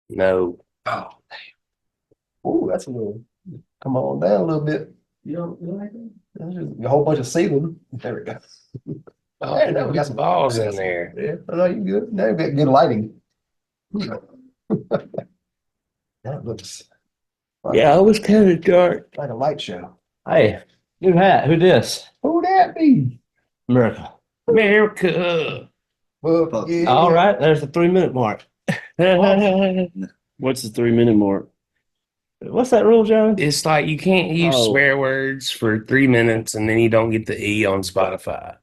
No. Oh, oh, that's a little. Come on down a little bit. You like that? There's just a whole bunch of ceiling. There we go. Oh, There, you now we got got the some. balls I got in some. there. Yeah, I know you good. Now we got good lighting. That looks like Yeah, I was kind of dark. like a light show. Hey, new hat. Who this? Who that be? America. America. Well, All yeah. right, there's the 3 minute mark. What's the 3 minute mark? What's that rule, John? It's like you can't use Oh. swear words for 3 minutes and then you don't get the E on Spotify.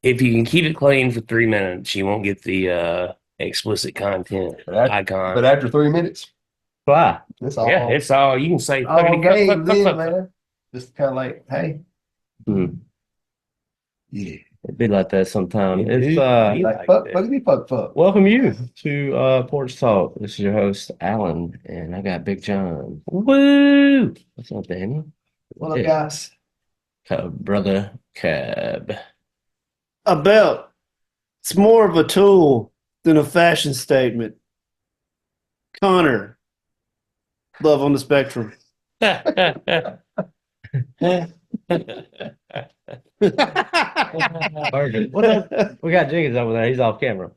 If you can keep it clean for 3 minutes, you won't get the explicit content But icon. after 3 minutes, Why? it's Yeah, it's all you can say. all Fuckity cuck, game cuck, then, cuck, cuck. man. Just kind of like, hey, Hmm. yeah, It'd be like that sometime. It It's do. like Like fuck, that. fuckity, fuck. welcome you to Porch Talk. This is your host, Alan, and I got Big John. Woo! What's up, Daniel? What up, Yeah. guys? Brother Cobb. A belt. It's more of a tool than a fashion statement. Connor, love on the spectrum. Burger. What up? We got Jenkins over there. He's off camera.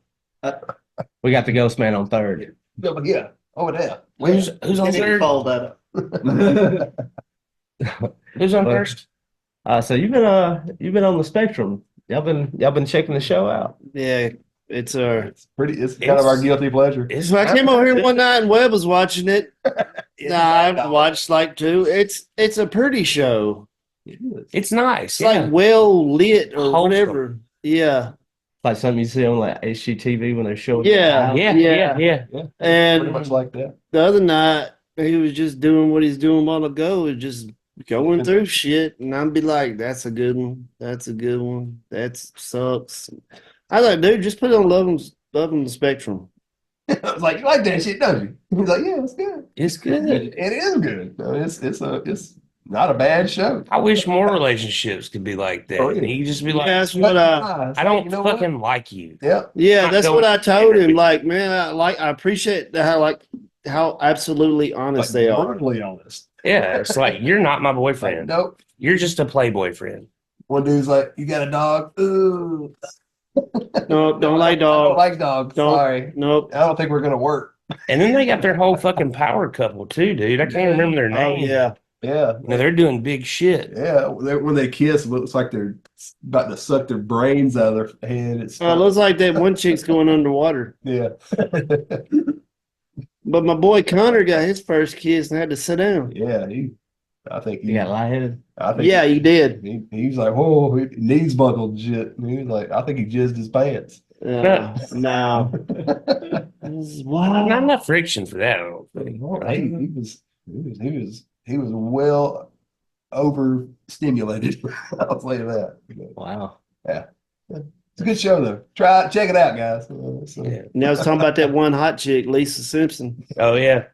We got the ghost man on third. Yeah, but yeah, over there. Who's on third? Call that up. Who's on Well, first? So you've been on the spectrum. Y'all been checking the show out. Yeah, it's It's pretty. It's kind of our guilty pleasure. It's So I came over here one night and Webb was watching it. It's I've watched like two. It's a pretty show. It's nice. It's Yeah. like well lit or Wholesome. whatever. Yeah. Like something you see on like HGTV when they're showing. Yeah. Yeah, Yeah. yeah. pretty And much like that. the other night he was just doing what he's doing a while ago, and just going through shit, and I'd be like, "That's a good one. That's a good one. That sucks." I was like, "Dude, just put it on Love on the Spectrum." I was like, you like that shit, don't you? He's like, yeah, it's good. It's good. It is good. I mean, it's not a bad show. I wish more relationships could be like that. Oh, yeah. You can just be Yeah, like, that's what I don't You know what? fucking like you. Yeah. Yeah, Not that's going- what I told him. Like, man, I appreciate how absolutely honest they are. brutally honest. Yeah, it's like you're not my Like, boyfriend. nope. You're just a playboy friend. One dude's like, you got a dog? Ooh. No, don't like I don't dog. like dogs. Don't. Sorry. Nope. I don't think we're gonna work. And then they got their whole fucking power couple too, dude. I can't remember their Oh name. yeah. Yeah. No, they're doing big shit. Yeah. When they kiss, it looks like they're about to suck their brains out of their head. It's It looks like that one chick's going underwater. yeah. But my boy Connor got his first kiss and had to sit down. Yeah. I think You got lightheaded. I think Yeah, he did. he was like, whoa, he knees buckled and shit. And he was like, I think he jizzed his pants. No. Not enough friction for that, I don't think. He was well overstimulated. I'll tell you that. Wow. It's a good show though. Check it out, guys. Yeah. Now I was talking about that one hot chick, Lisa Simpson. Oh yeah,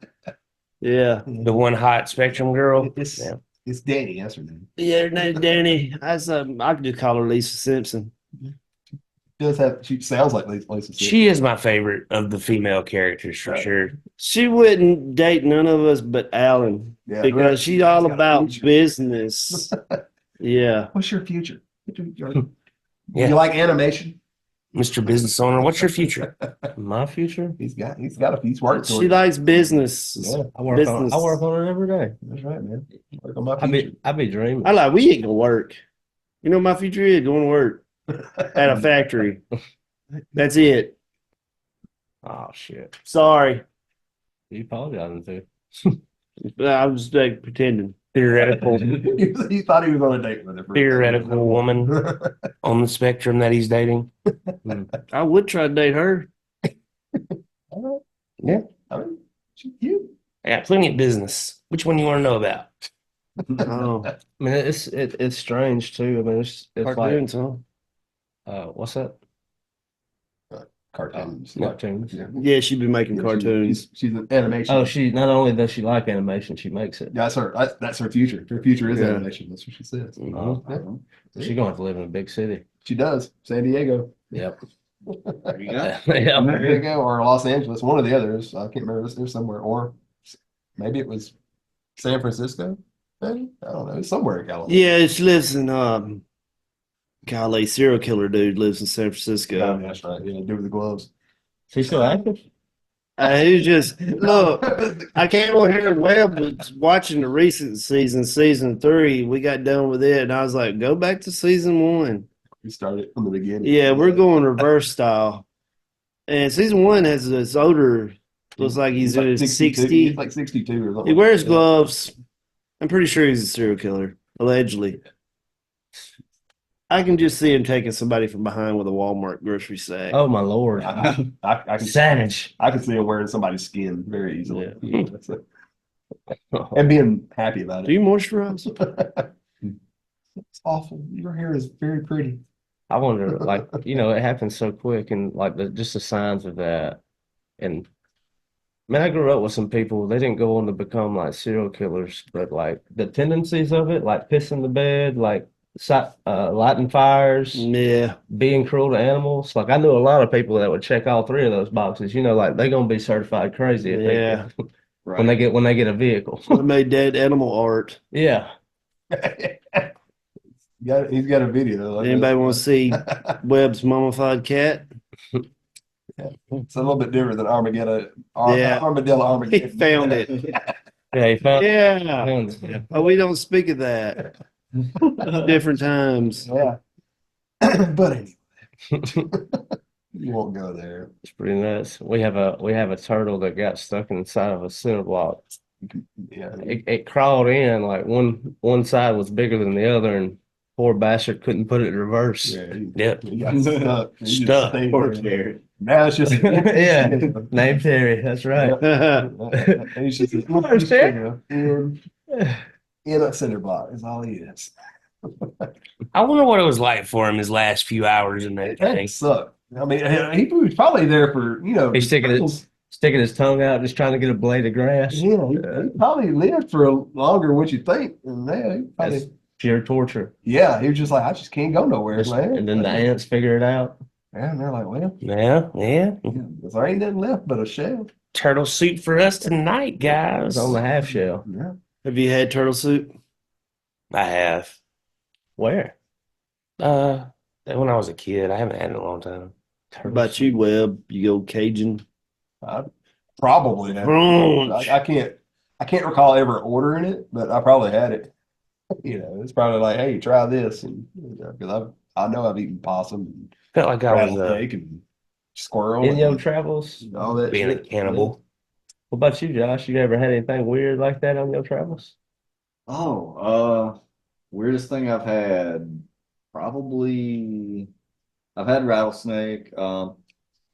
Yeah. the one hot spectrum girl. It's Yeah. it's Danny, that's her name. Yeah, her name's Danny. I could just call her Lisa Simpson. She sounds like Lisa Simpson. She is my favorite of the female characters for sure. She wouldn't date none of us but Alan Yeah, because she's all got a about future. business. Yeah. What's your future? Yeah. You like animation? Mr. Business Owner, what's your future? My future? He's got a few working She likes business. Yeah, I work Business. on it every day. that's right, man. Work on my I future. be dreaming. I like we ain't gonna work. You know my future is going to work at a factory. That's it. Oh shit. Sorry. You apologizing to? I'm just like pretending. Theoretical, He thought he was on a date with her. theoretical woman on the spectrum that he's dating. I would try to date her. Yeah. I mean, she's cute. I got plenty of business. Which one you want to know about? Oh, I mean, it's strange too. I mean, it's cartoons, huh? like what's that? Cartoons. Cartoons. Yeah. Yeah, she'd be making Yeah, cartoons. she's an animation. Oh, she not only does she like animation, she makes it. That's her. That's her future. Her future is Yeah. animation. That's what she says. Mhm. Oh, Yeah. she's going to have to live in a big city. She does. San Diego. Yep. There you go. Yeah. There you go, or Los Angeles, one of the others. I can't remember. There's somewhere, or maybe it was San Francisco. Maybe I don't know. It's somewhere in California. Yeah, she lives in golly, serial killer dude lives in San Yeah, Francisco. that's right. Yeah, do with the gloves. She's still active? He just look. I came over here and Webb was watching the recent season 3. We got done with it, and I was like, "Go back to season 1." We started from the beginning. Yeah, we're going reverse style. And season 1 has this older. Looks like he's in his 60. He's like 62 or something. He wears gloves. I'm pretty sure he's a serial killer, allegedly. I can just see him taking somebody from behind with a Walmart grocery sack. Oh my Lord. I can Savage. I can see him wearing somebody's skin very easily. Yeah. That's it. And being happy about Do it. you moisturize? It's awful. Your hair is very pretty. I wonder, like, it happens so quick and like just the signs of that. And man, I grew up with some people, they didn't go on to become like serial killers, but like the tendencies of it, like pissing the bed, like lighting fires, Yeah. being cruel to animals. Like I knew a lot of people that would check all 3 of those boxes. Like they're gonna be certified crazy if Yeah. when they get a vehicle. I made that animal art. Yeah. He's got a video. Like Anybody that. want to see Webb's mummified cat? It's a little bit different than Armageddon. Yeah. Armadillo He Armageddon. found it. Yeah, he found Yeah. yeah. Oh, we don't speak of that. Different times. Yeah. But anyway, you won't go there. It's pretty nuts. We have a turtle that got stuck inside of a cinder block. Yeah. It crawled in like one side was bigger than the other, and poor bastard couldn't put it in reverse. Yeah. Yep. He got stuck. He just Stuck. stayed Poor there. Terry. Now it's just Yeah. Named Terry. That's right. He's just Where's Terry? in a cinder block is all he is. I wonder what it was like for him his last few hours in that That thing. sucked. I mean, he was probably there for He's sticking his tongue out, just trying to get a blade of grass. Yeah, he probably lived for longer than what you think. And yeah, he probably, That's pure torture. yeah, he was just like, I just can't go nowhere, man. And then the ants figure it out. Yeah, and they're like, well, Yeah, yeah. there ain't nothing left but a shell. Turtle soup for us tonight, guys. It's on the half shell. Yeah. Have you had turtle soup? I have. Where? When I was a kid. I haven't had it in a long time. What about you, Webb? You go Cajun? I probably have. Crunch. I can't recall ever ordering it, but I probably had it. It's probably like, hey, try this, and because I know I've eaten possum and Felt like I was rattlesnake and squirrel In and your travels? all that being a shit. cannibal. What about you, Josh? You ever had anything weird like that on your travels? Oh, weirdest thing I've had, probably I've had rattlesnake.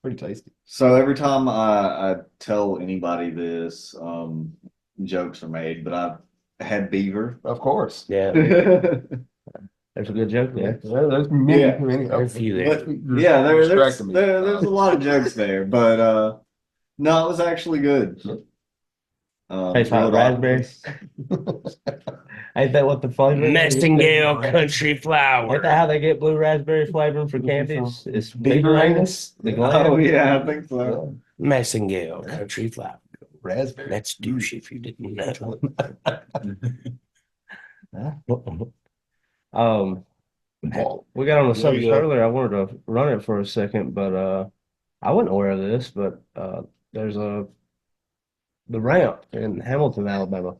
Pretty tasty. So every time I tell anybody this, jokes are made, but I've had beaver. Of course. Yeah. There's a good joke there. There's many, Yeah. many. There's a few there. But, yeah, there's Distracting me. a lot of jokes there, but no, it was actually good. Tastes like grilled raspberries. Ain't that what the flavor is? Messingale country Ain't that flower. how they get blue raspberry flavoring for candies? It's Beaver anus. The Oh gland. yeah, I think so. Messingale country flower. Raspberry. That's douche if you didn't know. We got on the There subject you go. earlier. I wanted to run it for a second, but I wasn't aware of this, but there's the ramp in Hamilton, Alabama.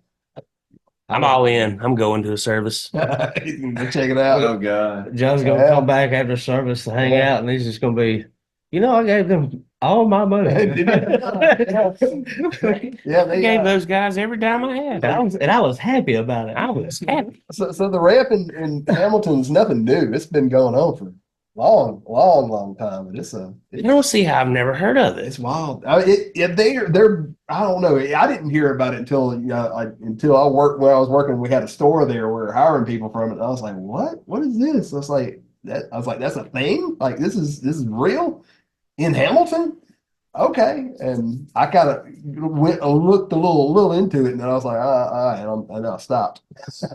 I'm all in. I'm going to the service. Check it out. Oh god. John's gonna Yeah. come back after service to hang Yeah. out, and he's just gonna be, I gave them all my money. Yeah, I gave those guys every dime I had. And I was happy about it. I was happy. So the ramp in Hamilton's nothing new. It's been going on for long time. But You don't see how I've never heard of it's it. wild. They're I don't know. I didn't hear about it until until I worked where I was working. We had a store there. We were hiring people from it. And I was like, what? What is this? I was like, that's a thing. Like this is real in Hamilton. okay. And I kind of looked a little into it, and then I was like, and I stopped.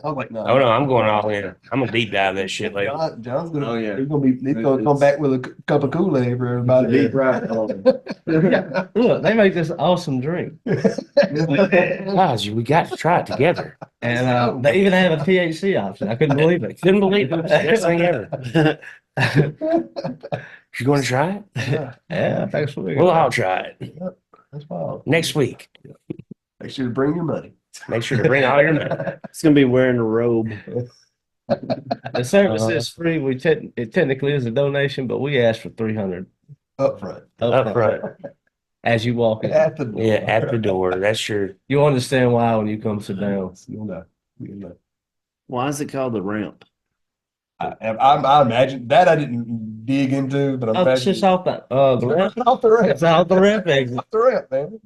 I was like, no, Oh no, I'm going all in. I'm gonna deep dive that shit later. John's Oh, yeah. he's gonna come back with a cup of Kool-Aid for everybody. Deep right. Look, they make this awesome drink. Guys, we got to try it together. And they even have a THC option. I couldn't believe it. Couldn't believe it. It's the best thing ever. You going to try it? Yeah, thanks for We'll all try it That's wild. next week. Make sure to bring your money. Make sure to bring all your money. It's gonna be wearing a robe. The service is free. It technically is a donation, but we ask for 300 Up front. Up front. as you walk in. At the door. Yeah, at the door. That's your. You'll understand why when you come sit down. You'll know. You'll know. Why is it called the ramp? I imagine that I didn't dig into, but I'm Oh, it's just off the ramp. off the ramp. It's off the ramp exit. Off the ramp, man.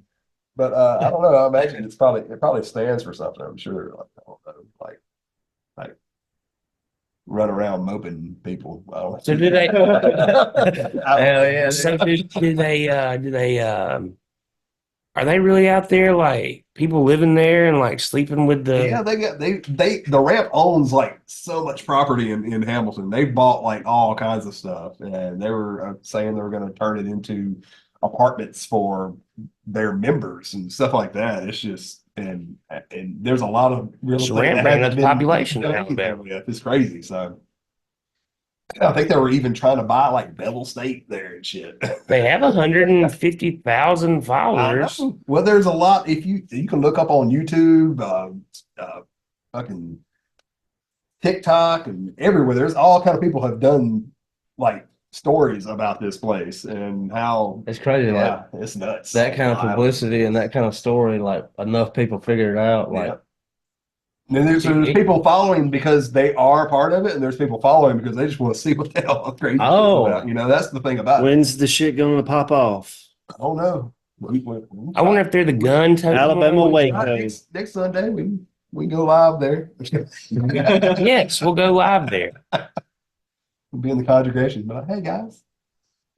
But I don't know. I imagine it probably stands for something. I'm sure. Like, I don't know, like run around moping people. I don't know. So do they? Hell yeah. So do they? Are they really out there? Like people living there and like sleeping with the? Yeah, the ramp owns like so much property in Hamilton. They bought like all kinds of stuff, and they were saying they were going to turn it into apartments for their members and stuff like that. It's just and there's a lot of real It's estate ramp that bringing hasn't up been population in done Alabama. yet. It's crazy. So I think they were even trying to buy like Bevel State there and shit. They have 150,000 followers. I know. Well, there's a lot. If you can look up on YouTube, fucking TikTok, and everywhere. There's all kind of people have done like stories about this place and how It's crazy. yeah, Like it's nuts. that kind of Wild. publicity and that kind of story, like enough people figure it out. Like Yeah. And there's people following because they are part of it, and there's people following because they just want to see what the hell crazy shit Oh. about. That's the thing about it. When's the shit gonna pop off? I don't know. I wonder if they're the gun toting Alabama ones. Waco. Next Sunday we go live there. Yes, we'll go live there. We'll be in the congregation. But hey guys,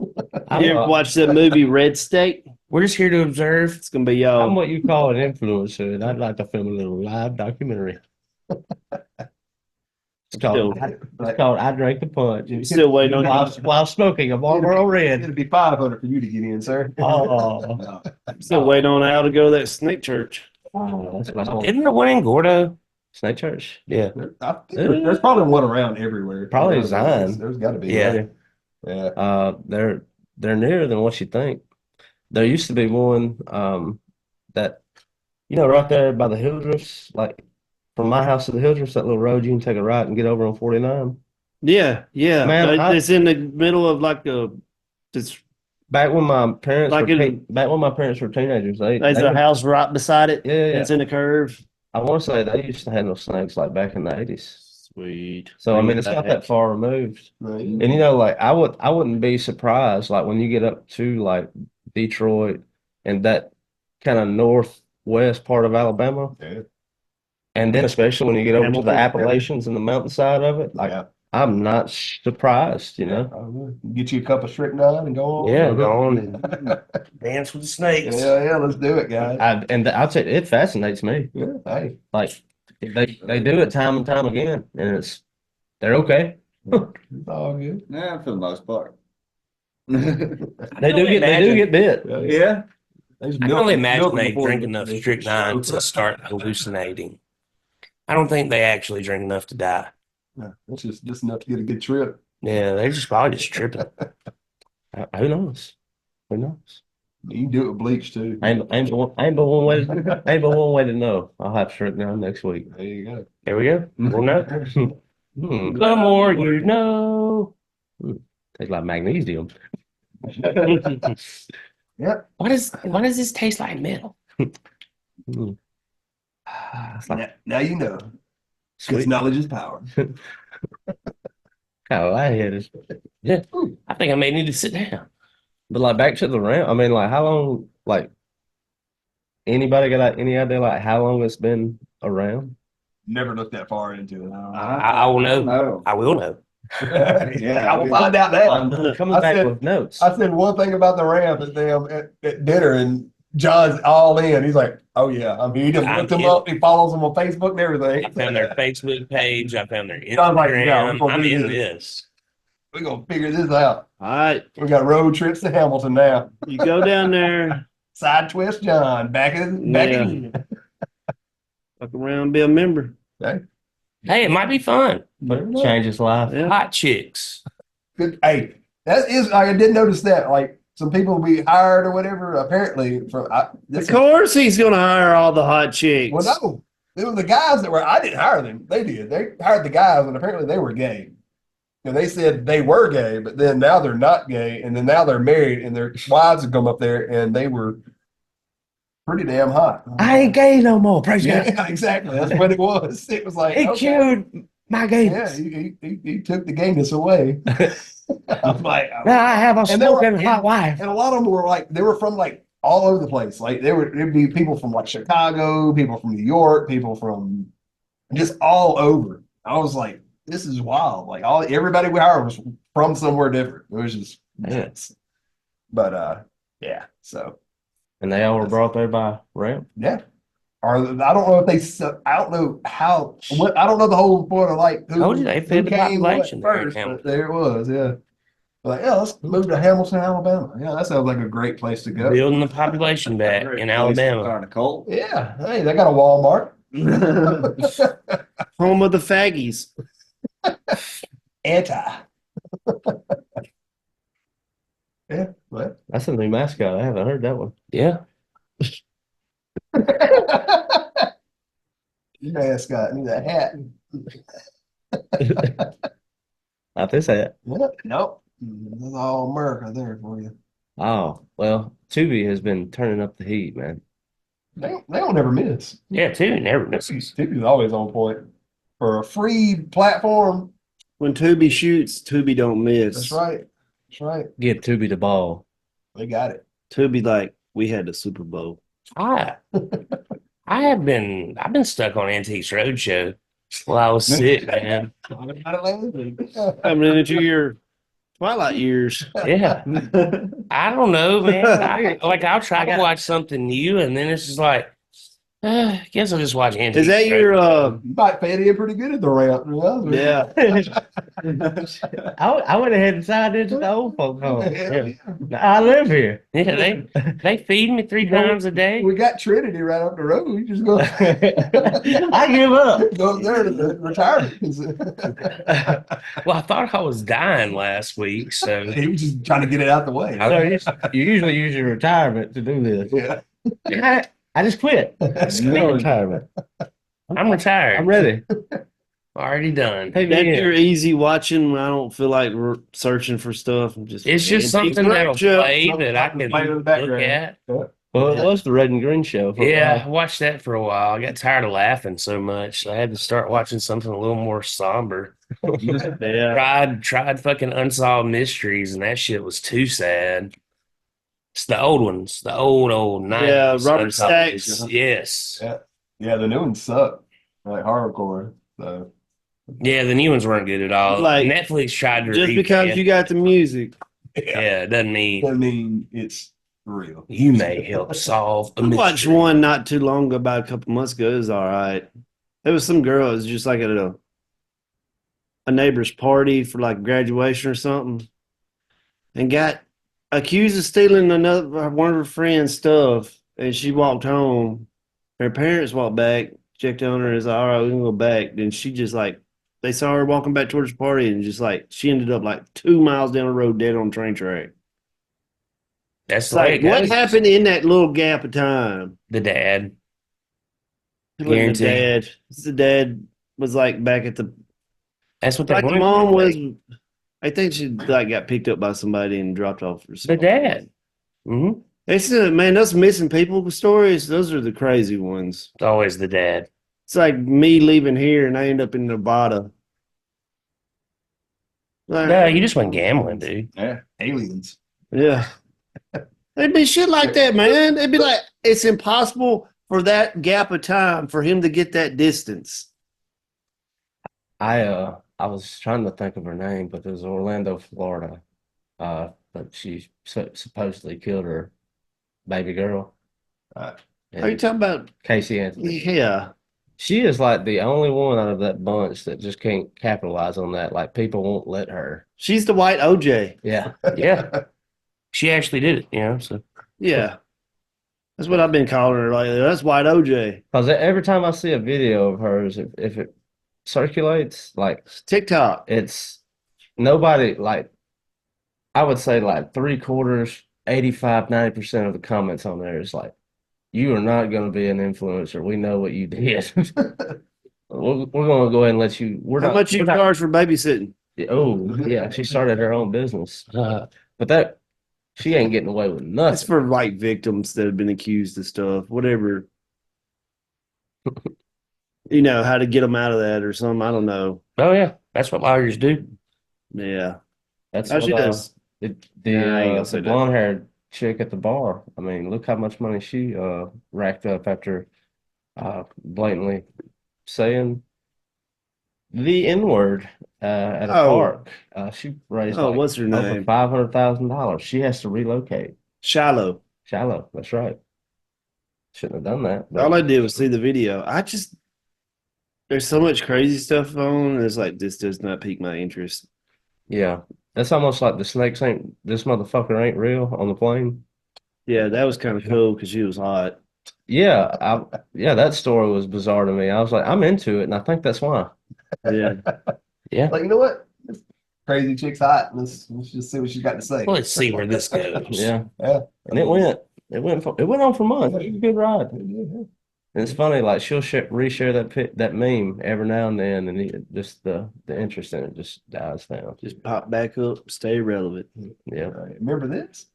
You ever watch that movie Red State? We're just here to observe. It's gonna be I'm y'all. what you call an influencer, and I'd like to film a little live documentary. It's called I Drank the Punch. Still waiting on While smoking a Marlboro Red. it'd be 500 for you to get in, sir. Oh, Still waiting on Al to go to that snake church. that's what I want. Isn't there one in Gordo? Snake Church. Yeah. I think there's probably one around everywhere. Probably Zion. There's got to be. Yeah. Yeah. They're nearer than what you think. There used to be one that right there by the Hildreths, like from my house to the Hildreths, that little road you can take a right and get over on 49. Yeah, yeah. Man, It's in the middle of like it's Back when my parents Like were in- back when my parents were teenagers, there's a house right beside it. yeah, yeah. It's in the curve. I want to say they used to handle snakes like back in the 80s. Sweet. So I mean, it's not that far removed. Right. And like I wouldn't be surprised like when you get up to like Detroit and that kind of northwest part of Alabama, Yeah. and then especially when you get over to the Hamilton. Appalachians and the mountainside of it, like Yeah. I'm not surprised, Get you a cup of strychnine and go on. Yeah, go on and dance with the snakes. Yeah, let's do it, guys. I'd say it fascinates me. Yeah, hey, Like they do it time and time again, and they're okay. it's all good. Yeah, for the most part. They do get bit. Yeah. They just I can milk- only imagine milk they before drink they- enough they- strychnine to start hallucinating. I don't think they actually drink enough to die. Yeah, it's just enough to get a good trip. Yeah, they're just probably just tripping. Who knows? Who knows? You can do it with bleach too. Ain't but one way to know. I'll have strychnine next week. There you go. There we go. We'll know. Hmm. The more you know. Tastes like magnesium. Yep. Why does this taste like metal? Hmm. It's like Now you know. Because sweet. knowledge is power. Kind of lightheaded. Yeah, I think I may need to sit down. But like back to the ramp, I mean, like how long? Like anybody got any idea like how long it's been around? Never looked that far into it. I will know. No. I will know. I will find out now. I'm coming I back said- with notes. I said one thing about the ramp at dinner, and John's all in. He's like, "Oh yeah, I mean, he just looked them up. He follows them on Facebook and everything." I found their Facebook page. I found their I was like, yeah, Instagram. we're gonna I'm do in this. this. We're gonna figure this out. All right, We got road trips to Hamilton now. you go down there, Side twist, John, back in. fuck around, be a member. Okay. Hey, it might be fun. But change his life. Yeah. Hot chicks. Good. Hey, that is. I did notice that. Like some people we hired or whatever. Apparently, Of course, he's gonna hire all the hot chicks. Well, no, it was the guys that were. I didn't hire them. They did. They hired the guys, and apparently they were gay. And they said they were gay, but then now they're not gay, and then now they're married, and their wives have come up there, and they were pretty damn hot. I ain't gay no more. Praise God. Yeah, exactly. That's what it was. It was like He okay. cured my Yeah, gayness. he took the gayness away. I'm like, Now I have a And they were- smoking hot wife. and a lot of them were like, they were from like all over the place. Like it'd be people from like Chicago, people from New York, people from just all over. I was like, this is wild. Like everybody we hired was from somewhere different. It was just nuts. But yeah. So And they all were brought there by ramp. yeah. Or I don't know if I don't know how. What I don't know the whole point of like who, Told you they fed who the came what population there in first, but Hamilton. there it was. Yeah. Like yeah, let's move to Hamilton, Alabama. Yeah, that sounds like a great place to go. Building the population back in Alabama. Starting a cult. Yeah. Hey, they got a Walmart. Home of the faggies. Anti. Yeah. What? That's a new mascot. I haven't heard that one. Yeah. Mascot. Need a hat. Not this hat. Nope. That's all America there for you. Oh, well, Tubi has been turning up the heat, man. They don't ever miss. Yeah, too. Never misses. Tubi's always on point. For a free platform, When Tubi shoots, Tubi don't miss. that's right. That's right. Give Tubi the ball. They got it. Tubi like we had the Super Bowl. I've been stuck on Antiques Roadshow while I was sick, man. Coming into your twilight years. Yeah. I don't know, man. I'll try to watch something new and then it's just like guess I'll just watch Antiques Is that your Roadshow. You might fit in pretty good at the ramp. yeah. I went ahead and signed into the old folk home. Yeah. I live here. Yeah, they feed me 3 times a day. We got Trinity right up the road. You just go, I give up. go up there to the retirement. Well, I thought I was dying last week, so He was just trying to get it out the way. So you usually use your retirement to do this. Yeah. I just quit. No retirement. I'm retired. I'm ready. Already done. Hey, That's man. your easy watching when I don't feel like searching for stuff. I'm just It's just Antiques something that'll Roadshow. play that I can Play in the look background. at. Well, it was the Red and Green show. For a Yeah, I while. watched that for a while. I got tired of laughing so much. So I had to start watching something a little more somber. Yeah. Tried fucking Unsolved Mysteries, and that shit was too sad. It's the old ones, the old 90s. Yeah, Robert Unsolved Stacks. Mysteries. Yes. Yeah, the new ones suck. Like horrorcore. So Yeah, the new ones weren't good at all. Like, Netflix tried to Just because revamp. you got the music. Yeah, it doesn't mean I mean it's real. you may help solve a I watched mystery. one not too long ago, about a couple months ago. It was all right. There was some girl. It was just like at a neighbor's party for like graduation or something, and got accused of stealing one of her friend's stuff. And she walked home. Her parents walked back, checked on her, and was like, "All right, we can go back." Then she just like they saw her walking back towards the party, and just like she ended up like 2 miles down the road, dead on the train track. That's It's the way like it what goes. happened in that little gap of time? The dad. It wasn't the Guaranteed. dad. The dad was like back at the That's what they like the wanted. mom was. I think she like got picked up by somebody and dropped off or The something. dad. Hmm. It's man, those missing people stories. Those are the crazy ones. It's always the dad. It's like me leaving here and I end up in Nevada. Like, No, you just went gambling, dude. Yeah. Aliens. yeah. It'd be shit like that, man. It'd be like it's impossible for that gap of time for him to get that distance. I I was trying to think of her name, but it was Orlando, Florida. But she supposedly killed her baby girl. Uh, Are you And talking about? Casey Anthony. Yeah, She is like the only one out of that bunch that just can't capitalize on that. Like people won't let her. she's the white OJ. Yeah. Yeah, she actually did it. So Yeah, that's what I've been calling her lately. That's white OJ. Because every time I see a video of hers, if it circulates, like TikTok. it's nobody, like I would say like three quarters, 85, 90% of the comments on there is like, you are not going to be an influencer. We know what you did. We're going to go ahead and let you. How much you charge for babysitting? Oh, yeah. She started her own business. uh, But she ain't getting away with That's nothing. for like victims that have been accused of stuff, whatever. You know how to get them out of that or something. I don't know. oh yeah, that's what lawyers do. Yeah, That's how what she does. the Nah, I ain't gonna say the that. blonde haired chick at the bar. I mean, look how much money she racked up after blatantly saying the N word at a Oh. park. She raised Oh, like what's her over name? $500,000. She has to relocate. Shiloh. Shallow, that's right. Shouldn't have done that. All But I did was see the video. There's so much crazy stuff on. It's like this does not pique my interest. yeah, that's almost like the snakes ain't this motherfucker ain't real on the plane. Yeah, that was kind of cool because she was hot. Yeah, that story was bizarre to me. I was like, I'm into it, and I think that's why. Yeah, Yeah. like, you know what? This crazy chick's hot. Let's just see what she's got to say. Well, let's see where this goes. Yeah, Yeah. and it went on for months. It was a good ride. And it's funny, like she'll reshare that meme every now and then, and just the interest in it just dies down. just pop back up, stay relevant. Yeah. Right. Remember this?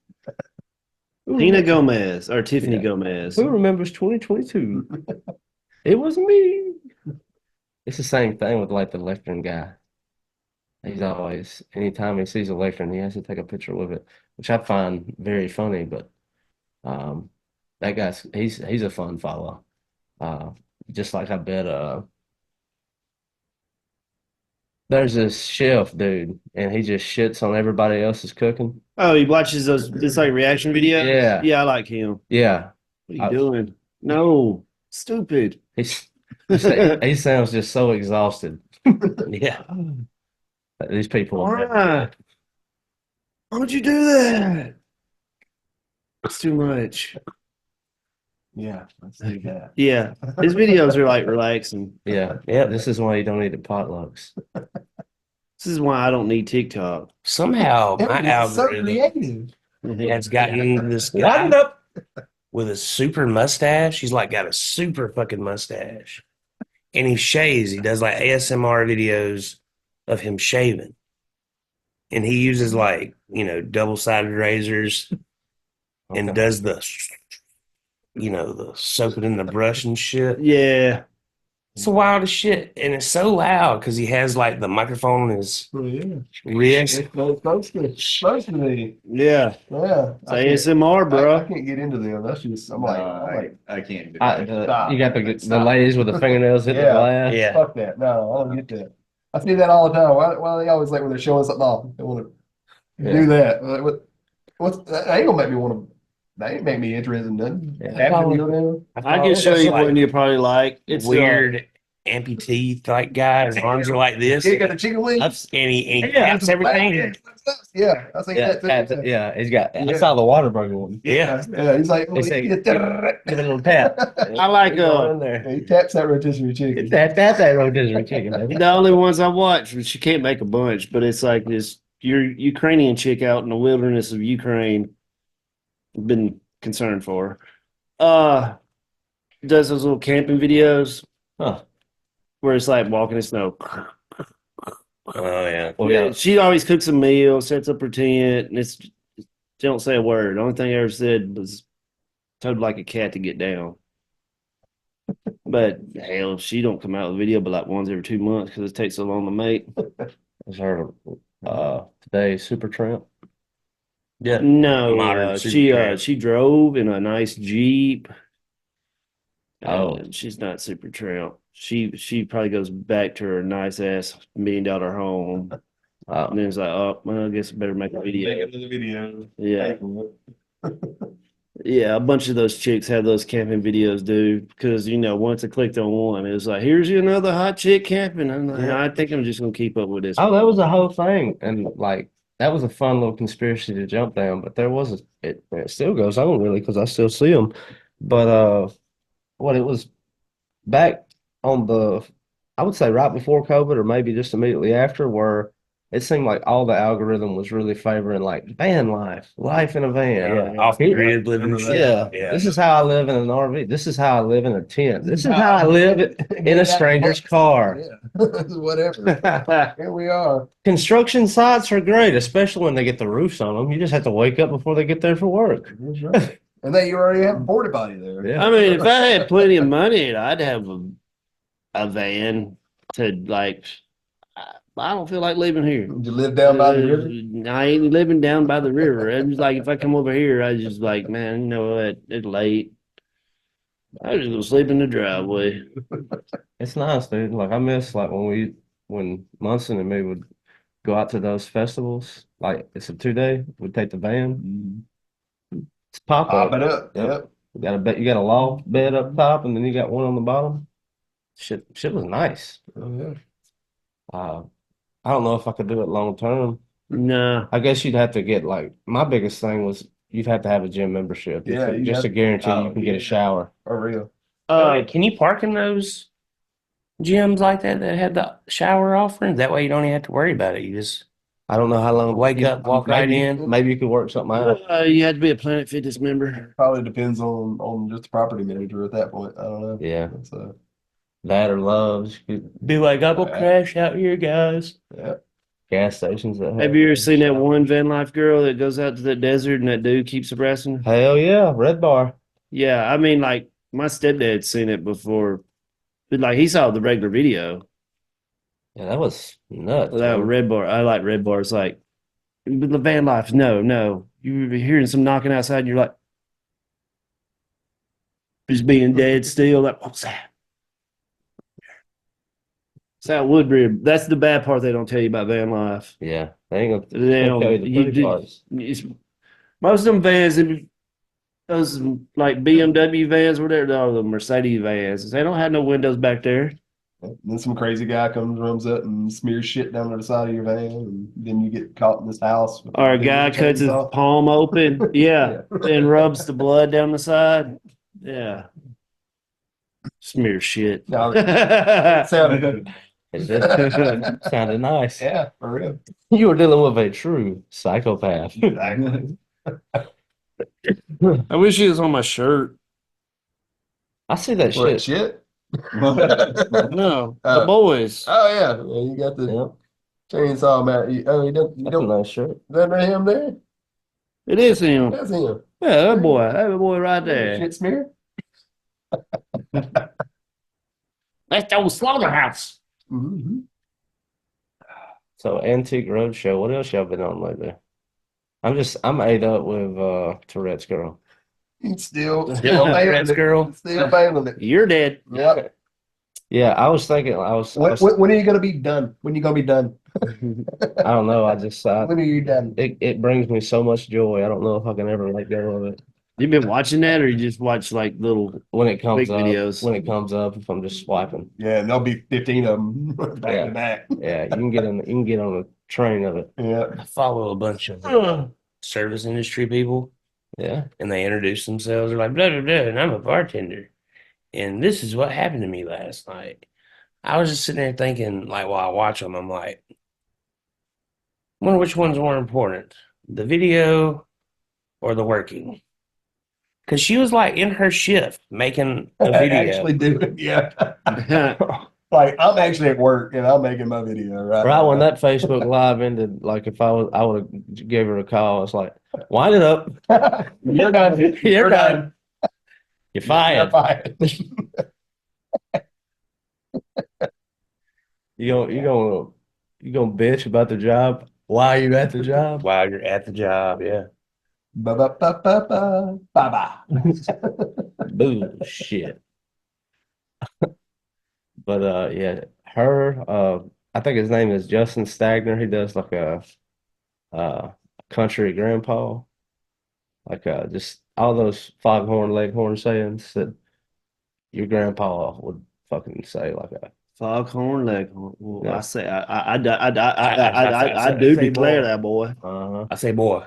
Tina Gomez or Tiffany Yeah. Gomez. Who remembers 2022? It was me. It's the same thing with like the lectern guy. He's always, anytime he sees a lectern, he has to take a picture with it, which I find very funny. But um, that guy's he's a fun follow. Uh, just like I bet there's this chef dude, and he just shits on everybody else's cooking. Oh, he watches those this like reaction videos? Yeah. Yeah, I like him. Yeah, What are you doing? No, stupid. he sounds just so exhausted. Yeah. These people. Why? Why would you do that? It's too much. Yeah, let's do that. Yeah, his videos are like relaxing. Yeah, Yeah. this is why you don't eat at potlucks. This is why I don't need TikTok. Somehow my It's so algorithm creative. has gotten into this Light it guy up. with a super mustache. He's like got a super fucking mustache. And he shaves. He does like ASMR videos of him shaving. And he uses like, double-sided razors and Okay. does the soak it in the brush and shit. Yeah, It's the wildest shit. And it's so loud because he has like the microphone on his Oh, yeah. wrist. It's supposed to be. yeah. Yeah. It's ASMR, I bro. can't get into them. That's just, I'm like, I can't do I, that. Stop. you got the Stop. ladies with the fingernails hitting the Yeah. glass. Yeah. fuck that. No, I don't get that. I see that all the time. Why they always like when they're showing something off, they want to Yeah. do that. Like, that ain't gonna make me want to, that ain't make me interested in nothing. Yeah. After we go down. I can show you like one you probably like. It's weird amputee like guy. His arms are like this. He got the chicken wings. And he Yeah. taps everything. Yeah, I think Yeah, that too. yeah, he's got. I Yeah. saw the Whataburger one. Yeah. Yeah, he's like, They say, he give it a little tap. I like, Go in there. he taps that rotisserie chicken. That's that rotisserie chicken, baby. the only ones I watch. She can't make a bunch, but it's like this Ukrainian chick out in the wilderness of Ukraine. Been concerned for her. Does those little camping videos Huh. where it's like walking in snow. Oh yeah. Well, Yeah, yeah. she always cooks a meal, sets up her tent, and she don't say a word. The only thing I ever said was told her like a cat to get down. But hell, she don't come out with a video but like once every 2 months because it takes so long to make. I heard today Super Tramp. Yeah. No, Modern super she drove in a nice Jeep. Oh. She's not super tramp. She probably goes back to her nice ass $1 million home. And then it's like, oh, well, I guess I better make a video. Make another video. Yeah. Yeah, a bunch of those chicks have those camping videos, dude. Because once I clicked on one, it was like, "Here's you another hot chick camping." I'm like, Yeah. I think I'm just gonna keep up with this. Oh, that was a whole thing, and like that was a fun little conspiracy to jump down. But there was it still goes on really because I still see them. But what it was back on I would say right before COVID or maybe just immediately after, where it seemed like all the algorithm was really favoring like van life in a van. Yeah, off the grid living Remember shit. Yeah, Yeah. this is how I live in an RV. This is how I live in a tent. This is how I live in a stranger's car. Yeah. Whatever. Here we are. Construction sites are great, especially when they get the roofs on them. You just have to wake up before they get there for work. That's right. And then you already have a porta potty there. Yeah. I mean, if I had plenty of money, I'd have a van to like. I don't feel like living here. You live down by the river? I ain't living down by the river. I'm just like, if I come over here, I just like, man, you know what? It's late. I just go sleep in the driveway. It's nice, dude. Like I miss like when Munson and me would go out to those festivals. Like it's a 2 day. We'd take the van. It's pop Pop up. it up. Yep. You got a loft bed up top, and then you got one on the bottom. Shit was nice. Oh, yeah. I don't know if I could do it long term. Nah. I guess you'd have to get like my biggest thing was you'd have to have a gym membership. Yeah, you just to have- guarantee oh, you can get yeah. a shower. For real. Can you park in those gyms like that have the shower offerings? That way you don't even have to worry about it. You just I don't know how long. wake up, walk right in. Maybe you could work something out. You had to be a Planet Fitness member. Probably depends on just the property manager at that point. I don't know. Yeah, So, that or Loves, Be like, I will crash out here, guys. yeah. gas stations that Have you ever seen that one van life girl that goes out to the desert and that dude keeps harassing her? Hell yeah, Red Bar. Yeah, I mean, like my stepdad's seen it before, but like he saw the regular video. Yeah, that was nuts. That man. red bar, I like red bars. Like the van life, no. You were hearing some knocking outside, and you're like, just being dead still. Like, what's that? It's that Woodbury. That's the bad part they don't tell you about van life. Yeah, they ain't gonna, They they don't. tell you the You pretty do- parts. it's- most of them vans, those like BMW vans, whatever, the Mercedes vans, they don't have no windows back there. Then some crazy guy runs up and smears shit down to the side of your van, and then you get caught in this house. with Or a big guy cuts his chainsaw. palm open, yeah, and rubs the blood down the side. Yeah. Smear shit. No, it sounded good. It did. Sounded nice. Yeah, for real. You were dealing with a true psychopath. Exactly. I wish he was on my shirt. I see that What, shit. shit? No, the Oh. boys. Oh yeah, well, you got the Yep, chainsaw man. You that's a don't nice shirt. remember him there? It is him. That's him. Yeah, that boy right there. Shit smear. That's the old slaughterhouse. Mm-hmm. So Antique Roadshow. What else y'all been on lately? I'm ate up with Tourette's girl. Still Tourette's girl. Still failing it. You're dead. Yep. Yeah, I was thinking. I was. When are you gonna be done? When you gonna be done? I don't know. When are you done? It brings me so much joy. I don't know if I can ever let go of it. You been watching that, or you just watch like little? When it comes Big up, videos. when it comes up, if I'm just swiping, Yeah, and there'll be 15 of them back Yeah. to back. yeah, you can get on a train of it. Yeah. I follow a bunch of service industry people, Yeah, and they introduce themselves. They're like, blah, blah, blah, and I'm a bartender. And this is what happened to me last night. I was just sitting there thinking, like, while I watch them, I'm like, I wonder which one's more important, the video or the working? Because she was like in her shift making a I video. actually do it. Yeah. Like I'm actually at work and I'm making my video right. right when that Facebook Live ended, like if I would have gave her a call. It's like, wind it up. You're done. You're done. You're fired. Fired. You gonna bitch about the job while you at the job? While you're at the job, yeah. Ba ba ba ba ba ba ba. Bullshit. But yeah, I think his name is Justin Stagner. He does like a uh country grandpa, like just all those foghorn leghorn sayings that your grandpa would fucking say like a Foghorn Leghorn. Well, I yeah. say I do say declare boy. that boy. I say boy.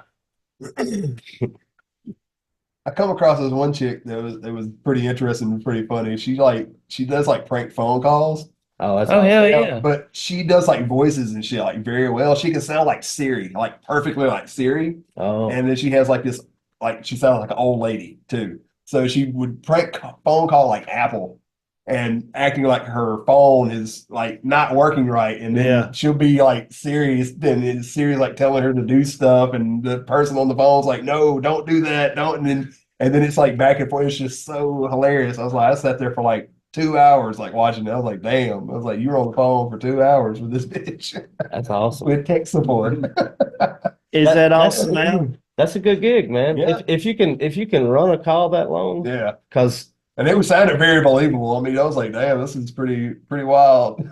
I come across this one chick that was pretty interesting and pretty funny. She does like prank phone calls. Oh, that's Oh hell awesome. yeah. But she does like voices and shit like very well. She can sound like Siri, like perfectly like Siri. Oh, And then she has like this, like she sounds like an old lady too. So she would prank phone call like Apple and acting like her phone is like not working right. And then Yeah. she'll be like serious. Then Siri's like telling her to do stuff. And the person on the phone's like, no, don't do that. Don't. And then it's like back and forth. It's just so hilarious. I sat there for like 2 hours, like watching it. I was like, damn. I was like, you were on the phone for 2 hours with this bitch that's awesome. with tech support. Is that That's awesome now? that's a good gig, man. Yeah. If you can run a call that long, Yeah. because And it was sounded very believable. I mean, I was like, damn, this is pretty wild.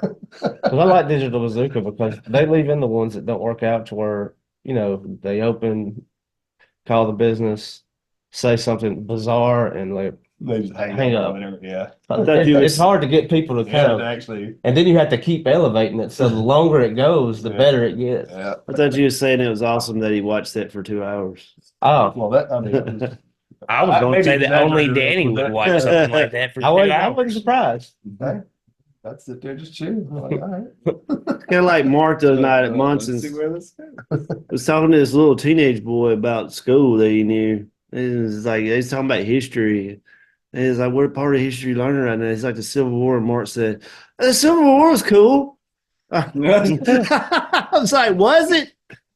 I like Digital Bazooka because they leave in the ones that don't work out to where, they open, call the business, say something bizarre, and like They just hang up or up. whatever. Yeah. It's hard to get people to You have kind to of, actually. and then you have to keep elevating it. So the longer it goes, the Yeah. better it gets. Yeah. I thought you were saying it was awesome that he watched that for 2 hours. Oh, Well, that I mean, I was going to maybe say that only exaggerated Danny with would that. watch something like that for I 2 wasn't hours. surprised. Hey, I'd sit there just chill. I'm like, all right. Kind of like Mark the other night at Let's Munson's. see where this goes. Was talking to this little teenage boy about school that he knew. It was like they was talking about history. And he's like, "What part of history you learning right now?" He's like, "The Civil War." And Mark said, "The Civil War was cool." I was like, "Was it?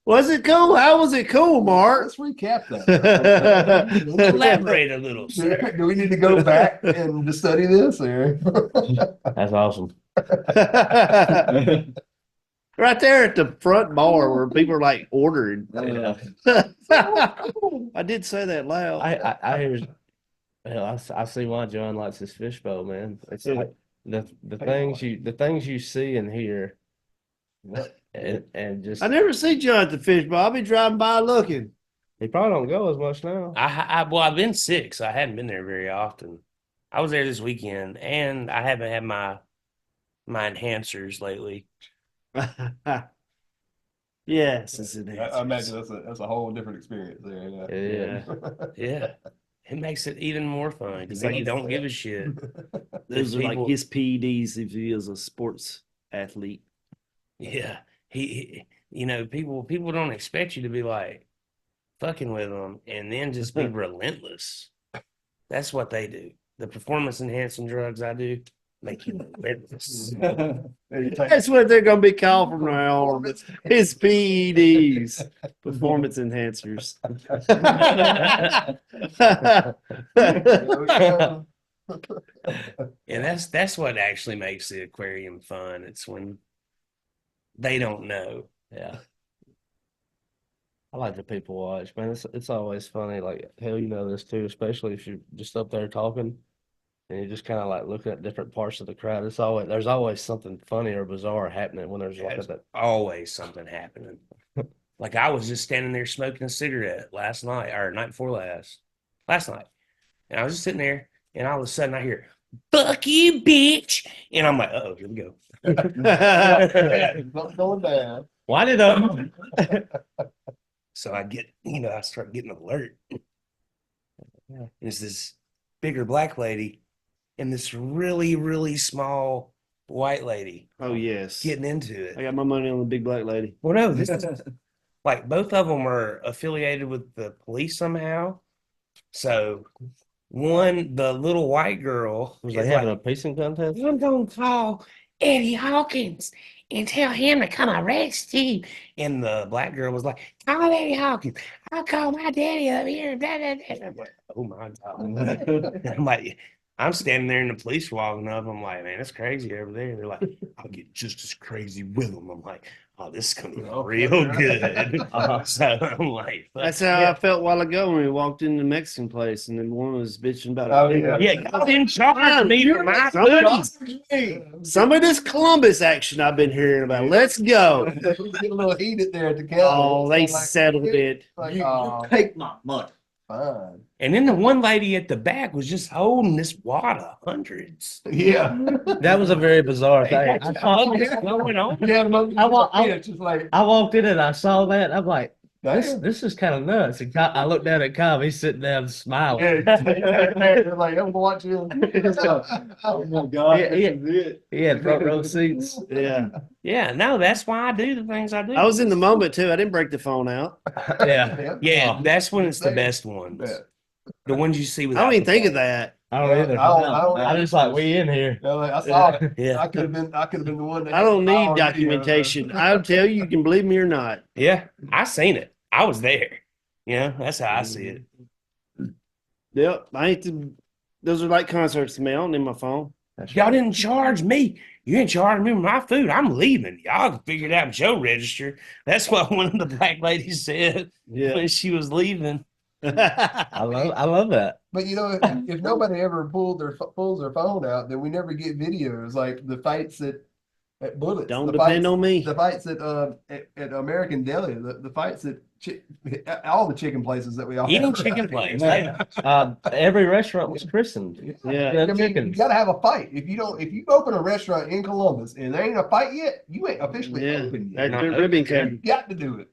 Was it cool? How was it cool, Mark?" Let's recap that. Elaborate a little, sir. Do we need to go back and just study this, or? That's awesome. Right there at the front bar where people are like ordering. I did say that loud. I hear. Hell, I see why John likes his fishbowl, man. It's like the things you see and hear, and just I never see John at the fish bar. I'll be driving by looking. he probably don't go as much now. Well, I've been sick, so I hadn't been there very often. I was there this weekend, and I haven't had my enhancers lately. Yes, it's an I imagine that's a whole different experience there. Yeah. Yeah, it makes it even more fun because It's like you don't give a shit. Those are like People- his PEDs if he is a sports athlete. Yeah, people don't expect you to be like fucking with them and then just be relentless. That's what they do. The performance enhancing drugs I do make you relentless. That's what they're gonna be called from now on. His PEDs, performance enhancers. And that's what actually makes the aquarium fun. It's when they don't know. Yeah. I like the people watch, man. It's always funny. Like hell, you know this too, especially if you're just up there talking and you're just kind of like looking at different parts of the crowd. There's always something funny or bizarre happening when there's like There's that. always something happening. Like I was just standing there smoking a cigarette last night or night before last night. And I was just sitting there and all of a sudden I hear, "Fuck you, bitch." And I'm like, oh, here we go. Something going down. Why did I? So I start getting alert. And it's this bigger black lady and this really, really small white lady Oh yes. getting into I it. got my money on the big black lady. Well, no, this is like both of them are affiliated with the police somehow. So the little white girl Was is they having like, a pacing contest? "I'm gonna call Eddie Hawkins and tell him to come arrest you." And the black girl was like, "Call Eddie Hawkins. I'll call my daddy up here." Blah, blah, blah. I'm like, oh my God. I'm like, I'm standing there and the police walking up. I'm like, man, it's crazy over there. They're like, "I'll get just as crazy with them." I'm like, oh, this is gonna be Oh, real fuck, good. Uh-huh. So I'm like, That's fuck how yeah. I felt a while ago when we walked in the Mexican place and then one was bitching about Oh, it. yeah. Yeah, y'all didn't charge me for my food. Some of this Columbus action I've been hearing about. Let's go. We get a little heated there at the counter. Oh, they It's like, settled it. Like, You oh, take my money. fine. And then the one lady at the back was just holding this wad of hundreds. Yeah. That was a very bizarre thing. What's going on? Yeah, I- it's just like, I walked in and I saw that. I'm like, damn. this is kind of nuts. And I looked down at Cobb. He's sitting down smiling. Yeah, like I'm watching. Oh my God, Yeah, this yeah. is it. He had front row seats. Yeah. Yeah, no, that's why I do the things I do. I was in the moment too. I didn't break the phone out. Yeah. Yeah, Oh. that's when it's the best ones. Yeah. The ones you see I without don't even the think of phone. that. I don't either. I I just like, we in here. I saw it. Yeah. I could have been the one that I don't had need our video, documentation. I'll tell you, you can believe me or not. Yeah, I seen it. I was there. Yeah, that's how I see it. Yep. Those are like concerts to me. I don't need my phone. Y'all didn't charge me. You didn't charge me for my food. I'm leaving. Y'all can figure it out with your register. That's what one of the black ladies said Yeah. when she was leaving. I love that. But you know, if nobody ever pulls their phone out, then we never get videos like the fights at Bullets. Don't the depend fights, on me. The fights at American Deli, the fights at all the chicken places that we all Eating have. chicken place. Yeah. Yeah. Every restaurant was christened. Yeah. Yeah, I mean, you chickens. gotta have a fight. If you open a restaurant in Columbus and there ain't a fight yet, you ain't officially Yeah. open That's yet. their ribbon cutting. You got to do it.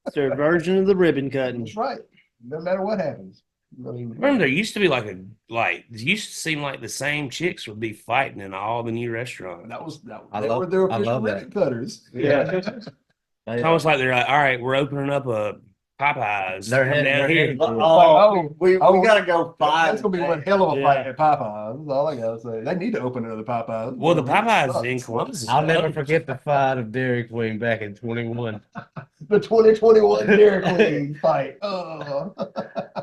It's their version of the ribbon cutting. That's right. No matter what happens. I mean, Remember, there used to be it used to seem like the same chicks would be fighting in all the new restaurants. I they love- were their I official love that. ribbon cutters. Yeah. It's almost like they're like, all right, we're opening up a Popeyes. They're Come heading- down they're here. heading- Oh, we oh, gotta go five. That's gonna be one hell of a fight at Popeyes. That's all I gotta say. They need to open another Popeyes. Well, the It really Popeyes sucks. in Columbus. is I'll never open. forget the fight of Dairy Queen back in 21. The 2021 Dairy Queen fight. Oh.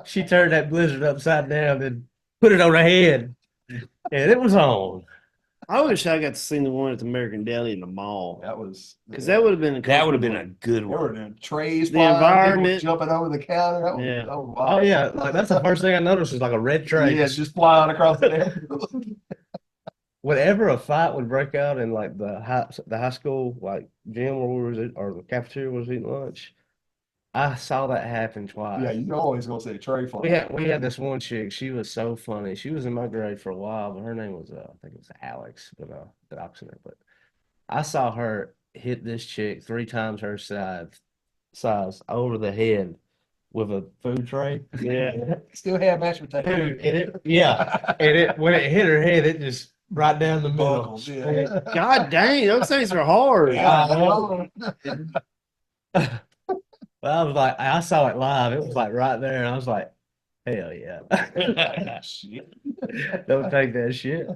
She turned that blizzard upside down and put it on her head. And it was on. I wish I got to see the one at the American Deli in the mall. That was Because that would have been a That would have been a good There were one. the trays, The flying, people environment. jumping over the counter. That was, Yeah. that was Oh, wild. yeah. Like, that's the first thing I noticed was like a red tray. Yeah, just flying across the Whenever a fight would break out in like the high school like gym where we was at, or the cafeteria was eating lunch, I saw that happen twice. Yeah, you always gonna say tray flying. We had this one chick. She was so funny. She was in my grade for a while, but her name was I think it was Alex, but the opposite. But I saw her hit this chick 3 times her size over the head with a food tray. Yeah. Still have mashed potatoes. Dude, and when it hit her head, it just right down the middle. Buckles, yeah. God dang, those things are hard. Yeah. I was like, I saw it live. It was like right there, and I was like, hell yeah. Shit. Don't take that shit.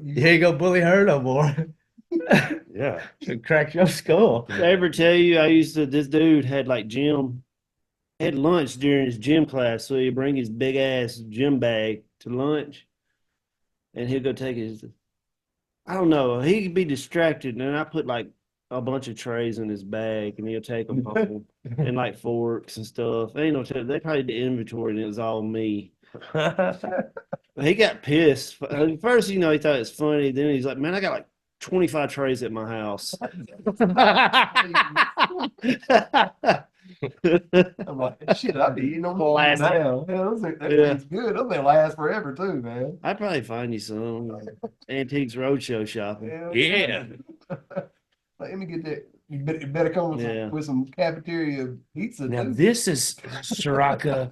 You ain't gonna bully her no more. Yeah. Should crack your skull. Did I ever tell you this dude had had lunch during his gym class, so he'd bring his big ass gym bag to lunch and he'll go take I don't know, he could be distracted and I put like a bunch of trays in his bag and he'll take them home and like forks and stuff. Ain't no tell, they probably did inventory and it was all me. He got pissed. At first, he thought it was funny. Then he's like, man, I got like 25 trays at my house. I'm like, shit, I'd be eating them Classic. now. Yeah, that's good. Those things last forever too, man. I'd probably find you some Antiques Roadshow shopping. Yeah. Let me get that. You better come with, Yeah. with some cafeteria pizza. Now too. this is Sriracha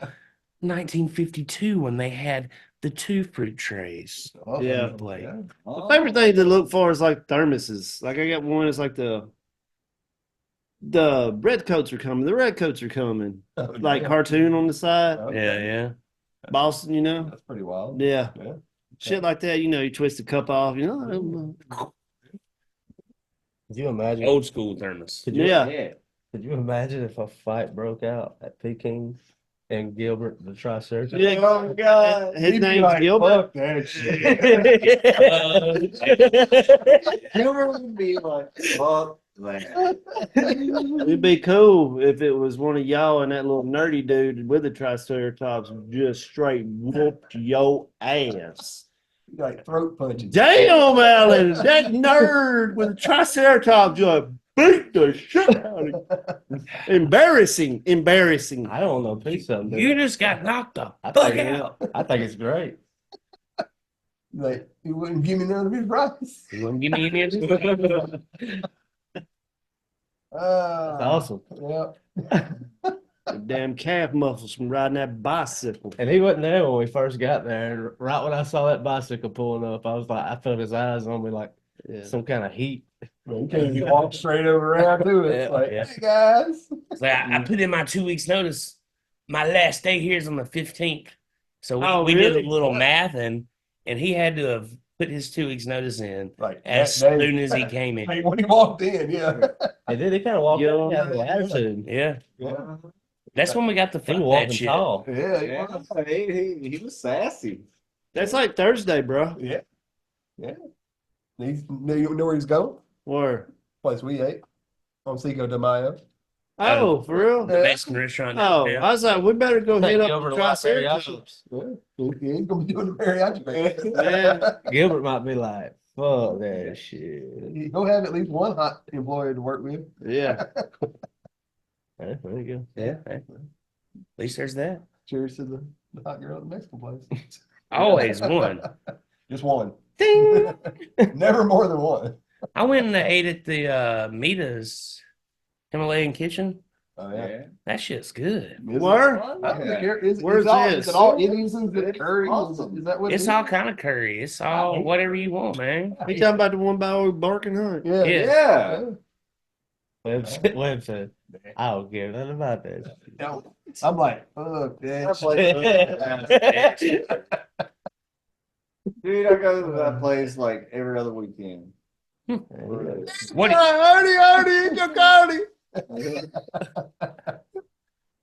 1952 when they had the 2 fruit trays. Oh, Yeah. Plate. My favorite thing to look for is like thermoses. Like I got one, it's like the red coats are coming. The red coats are coming. Oh, Like yeah. cartoon on the side. Okay. Yeah, yeah. Boston, That's pretty wild. Yeah. Yeah. Shit like that, you twist the cup off, Could you imagine? Old school thermos. Could you, Yeah. could you imagine if a fight broke out at Peking's and Gilbert, the Triceratops. Yeah. Oh, God. His He'd be name's like, Gilbert. fuck that shit. Gilbert would be like, fuck that. It'd be cool if it was one of y'all and that little nerdy dude with the Triceratops just straight whooped your ass. Like throat punches. Damn, Alan, that nerd with the Triceratops just beat the shit out of him. Embarrassing. I don't know, piece of You just got knocked the I fuck think, out. I think it's great. Like, he wouldn't give me none of his rice. You wouldn't give me any of this? That's awesome. Yeah. Damn calf muscles from riding that bicycle. And he wasn't there when we first got there. And right when I saw that bicycle pulling up, I was like, I felt his eyes on me like Yeah. some kind of heat. You can't just walk straight over around to it. It's like, Yeah. hey guys. So I put in my 2 weeks notice. My last day here is on the 15th. So we did really? a little math and he had to have put his 2 weeks notice in Like as that day. soon as he came in. Like, when he walked in, yeah. And then he kind of walked Yeah. up and had an attitude. Yeah. Yeah. That's when we got the He fuck was that walking shit. tall. Yeah. Yeah, he was sassy. That's like Thursday, bro. Yeah. Yeah. You know where he's going? Where? Place we ate on Cinco de Mayo. Oh, for real? The Mexican restaurant. Oh, downtown. I was like, we better go Take hit you up over the to White Triceratops. Yeah. He ain't gonna be doing the mariachi band. Yeah. Gilbert might be like, fuck that shit. He'll have at least one hot employee to work with. Yeah. Yeah, there you go. Yeah. At least there's that. Cheers to the hot girl at the Mexican place. Always one. Just one. Ding. Never more than one. I went and ate at the Mita's Himalayan Kitchen. Oh yeah. That shit's good. Where? I don't think is Where's all, this? Is it all Indians? Is it curry? Awesome. Is that what It's it all is? kind of curry. It's all whatever you want, man. You talking about the one by old Barking Hunt? Yeah. Yeah. Webb said, I don't care nothing about that. Yeah. I'm like, fuck that. That shit. place- Dude, I go to that place like every other weekend. What? Artie, your Cardi.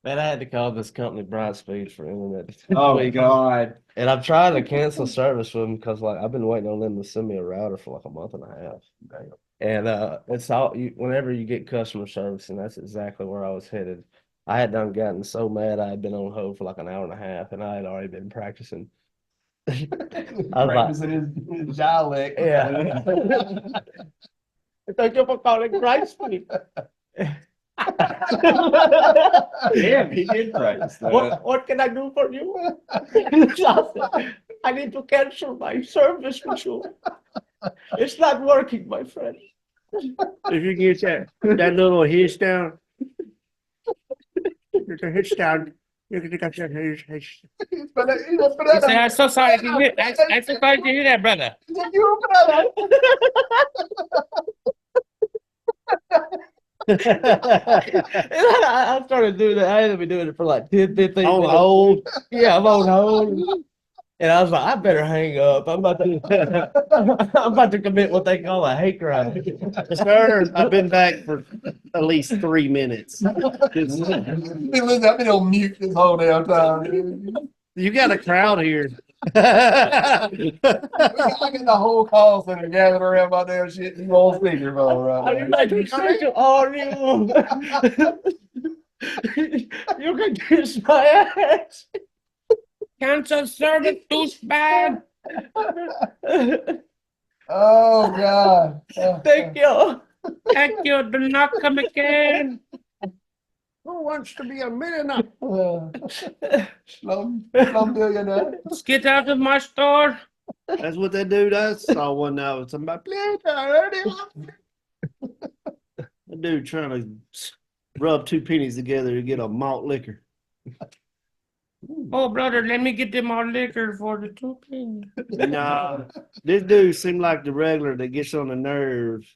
Man, I had to call this company Brightspeed for internet. Oh God. And I'm trying to cancel service with them because like I've been waiting on them to send me a router for like a month and a half. And it's all whenever you get customer service, and that's exactly where I was headed. I had done gotten so mad I had been on hold for like an hour and a half, and I had already been practicing. I was like, Practicing his dialect. yeah. Thank you for calling Brightspeed. Damn, he did practice that. What can I do for you? I need to cancel my service with you. It's not working, my friend. If you get that little hiss down, it's a hiss down. You can get that hiss. But He said, I'm so sorry to hear. I'm so sorry to hear that, brother. And I started doing that. I had been doing it for like 10, 15 On minutes. hold. Yeah, I'm on hold. And I was like, I better hang up. I'm about to commit what they call a hate crime. Sir, I've been back for at least 3 minutes. I've been on mute this whole damn time. You got a crowd here. I get the whole call center gathered around my damn shit. You on speakerphone I right mean, now. like, you say to all you can kiss my ass. Cancel service, douchebag. Oh God. Thank you. Thank you. Do not come again. Who wants to be a millionaire? Slum billionaire. Let's get out of my store. That's what that dude I saw one night with somebody. That dude trying to rub 2 pennies together to get a malt liquor. Oh, brother, let me get them all liquor for the 2 pennies. Nah, this dude seemed like the regular that gets on the nerves.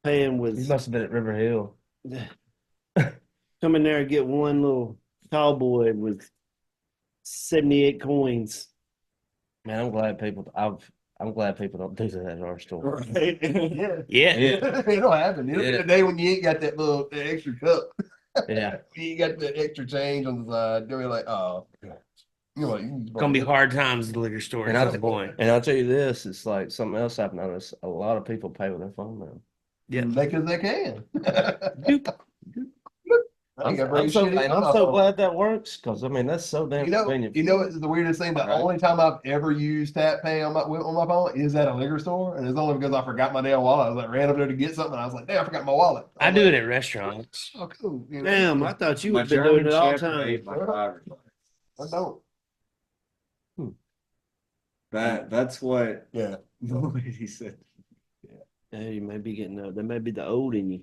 Paying You with must have been at River Hill. come in there and get one little tall boy with 78 coins. Man, I'm glad people don't do that at our store. Yeah. Yeah. Yeah. It'll happen. It'll be Yeah. the day when you ain't got that little extra cup. Yeah. You got the extra change on the side. You're like, oh, you know, Gonna be hard times at the liquor store And at some point. I'll tell you this, it's like something else I've noticed. A lot of people pay with their phone now. Yeah. Because they can. Doop. I ain't gotta bring shit in. And I'm so glad that works because I mean that's so damn convenient. You know what's the weirdest thing? The only time I've ever used tap pay on my phone is at a liquor store, and it's only because I forgot my damn wallet. I was like ran up there to get something, and I was like, damn, I forgot my wallet. I do it at restaurants. Oh, cool. You know? Damn, I thought you My would been doing German it all the Shepherd time. ate my driver's license. I don't. That's what Yeah. the lady said. Hey, you may be getting there may be the old in you.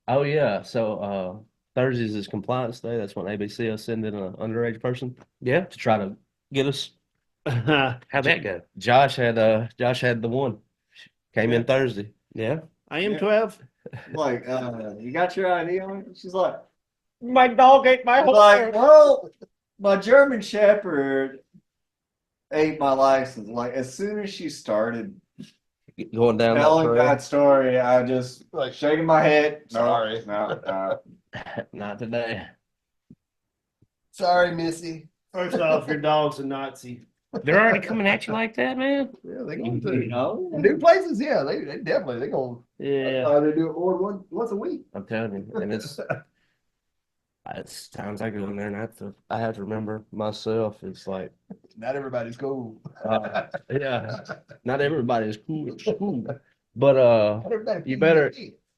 Oh yeah. So Thursdays is compliance day. That's when ABC will send in an underage person Yeah. to try to get us. How'd that go? Josh had the one. Came in Thursday. Yeah. I am Yeah. 12. Like, you got your ID on it? She's like, My dog ate my like, well, my German Shepherd ate my license. Like, as soon as she started Going down that telling trail. that story, I just like shaking my head. No, Sorry. no. Not today. Sorry, Missy. First off, your dog's a Nazi. They're already coming at you like that, man. Yeah, they going to. know? New places, yeah, they definitely they going. Yeah. They do it more than once a week. I'm telling you, and it's times I go in there and I have to remember myself. It's like, Not everybody's cool. yeah, not everybody is cool at school, but Not everybody you better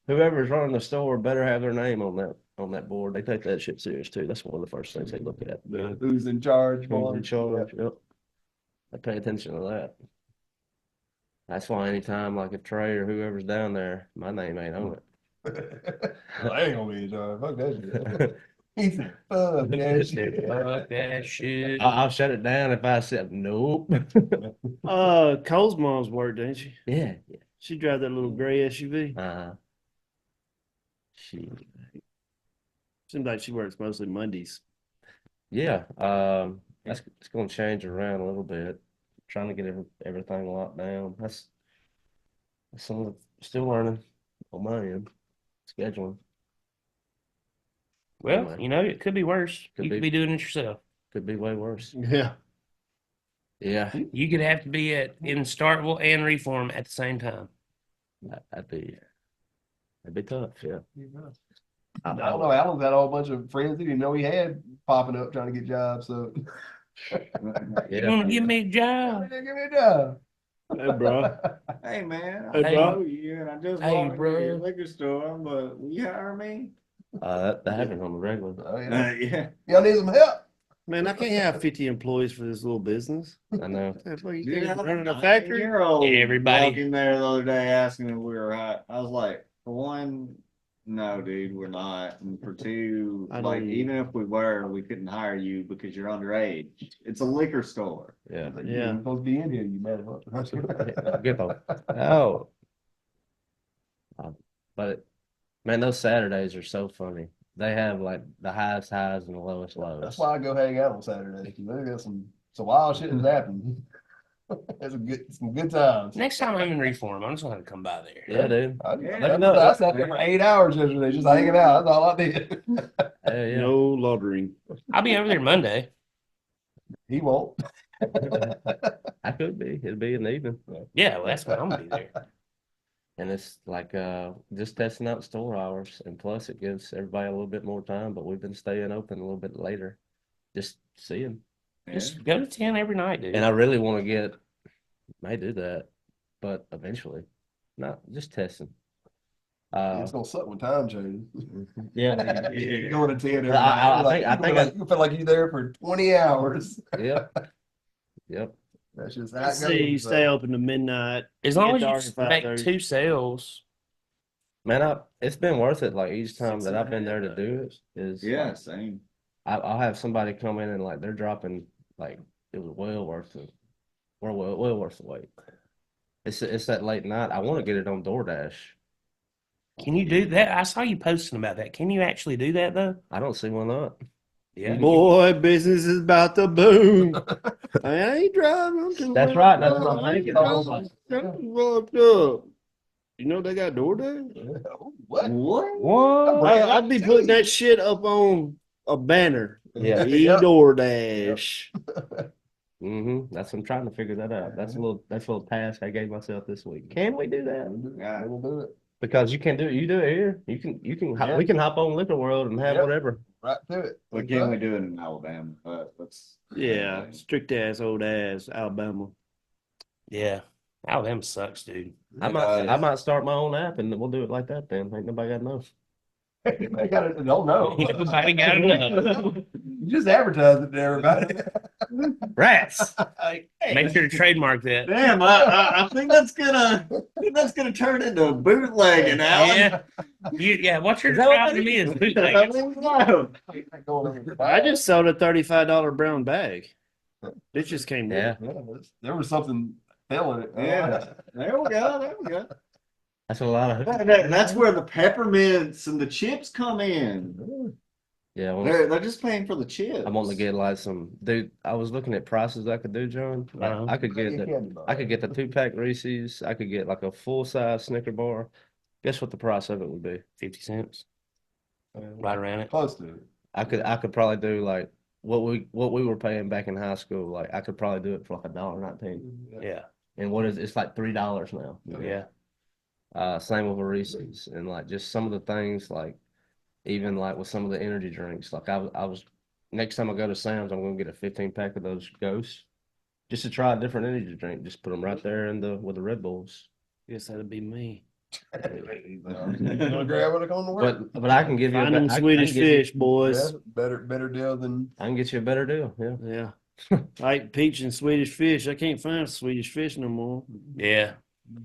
whoever's running the store better have their name on that board. They take that shit serious too. That's one of the first things they look at. Who's in charge? Who's boy? in charge? Yep. I pay attention to that. That's why anytime, like if Trey or whoever's down there, my name ain't on it. I ain't gonna be in charge. Fuck that shit. He said, fuck that shit. Fuck that shit. I'll shut it down if I said nope. Cole's mom's work, didn't she? Yeah. She drive that little gray SUV. She. Seems like she works mostly Mondays. Yeah. It's going to change around a little bit. Trying to get everything locked down. That's some of the, still learning on my end. Scheduling. Well, Anyway. you know, it could be worse. Could You be. could be doing it yourself. Could be way worse. Yeah. Yeah. You could have to be in Starkville and Reform at the same time. That'd be tough. Yeah. I don't know. Alan's got a whole bunch of friends he didn't know he had popping up trying to get jobs. So, You Yeah. want to give me a job? give me a job. Hey, bro. Hey man, Hey, I bro. know you, and I just Hey, walked bro. into your liquor store, but will you hire me? That happens on the regular. Oh, yeah. Yeah. Y'all need some help. Man, I can't have 50 employees for this little business. I know. You Dude, think I I'm running a had factory? 9-year-old Everybody. walked in there the other day asking if we were hot. I was like, for one, no, dude, we're not. And for two, I like, don't- even if we were, we couldn't hire you because you're underage. It's a liquor store. Yeah. Like, Yeah. You're supposed to be in here, you motherfucker. Get the oh. But man, those Saturdays are so funny. They have like the highest highs and the lowest lows. That's why I go hang out on Saturday. They got some wild shit that's happening. There's some good times. Next time I'm in Reform, I'm just going to come by there. Yeah, dude. I sat there for 8 hours yesterday just hanging out. That's all I did. Yeah, yeah. No loitering. I'll be over there Monday. He won't. I could be. It'd be in the evening. Yeah, well, that's when I'm going to be there. And it's like just testing out store hours, and plus it gives everybody a little bit more time. But we've been staying open a little bit later, just seeing. Just go to 10 every night, dude. And I really want to may do that, but eventually, not just testing. It's gonna suck when time changes. Yeah, You're going to 10 every I night. You feel like you're there for 20 hours. Yep. Yep. That's just how Let's it see, you goes. stay open to midnight. As long as Get you dark at make 5:30. 2 sales. Man, it's been worth it. Like each time that I've been there to do it is Yeah, like, same. I'll have somebody come in and like they're dropping like it was well worth it. Well worth the wait. It's that late night. I want to get it on DoorDash. Can you do that? I saw you posting about that. Can you actually do that, though? I don't see why not. Yeah. Boy, business is about to boom. I ain't driving. That's right. That's what I'm thinking. Fucked up. You know they got DoorDash? What? What? I'd be putting that shit up on a banner. Yeah. Yep. DoorDash. That's I'm trying to figure that out. That's a little task I gave myself this week. Can we do that? Yeah. We'll do it. Because you can do it. You do it here. You can Yeah. we can hop on Liquor World and have Yep. whatever. Right to it. But can we do it in Alabama? That's Yeah, strict ass old ass Alabama. Yeah. Alabama sucks, dude. I might start my own app and we'll do it like that then. Ain't nobody got to know. They don't know. Everybody got enough. You just advertise it to everybody. Rats. Like, Make sure to trademark that. Damn, I think that's gonna turn into bootlegging, Alan. Yeah. What you're Is that what describing to me is bootleg. I just sold a $35 brown bag. It just came Yeah. There was something telling it. Yeah, there we go. That's a lot of And that's where the peppermints and the chips come in. yeah. They're just paying for the chips. I'm gonna get like some dude. I was looking at prices I could do, John. Uh-huh. I could get the 2-pack Reese's. I could get like a full size Snicker bar. Guess what the price of it would be? 50 cents. Right around it. Close to it. I could probably do like what we were paying back in high school. Like I could probably do it for like $1.19. Yeah. And it's like $3 now. Yeah. Same with a Reese's and like just some of the things like even like with some of the energy drinks. Like I was next time I go to Sam's, I'm gonna get a 15-pack of those Ghosts just to try a different energy drink. Just put them right there with the Red Bulls. Guess that'd be me. Gonna grab it on the work. But I can give you Find them Swedish fish, boys. Yeah, better deal than I can get you a better deal. Yeah. Yeah. Like peach and Swedish fish. I can't find Swedish fish no more. Yeah.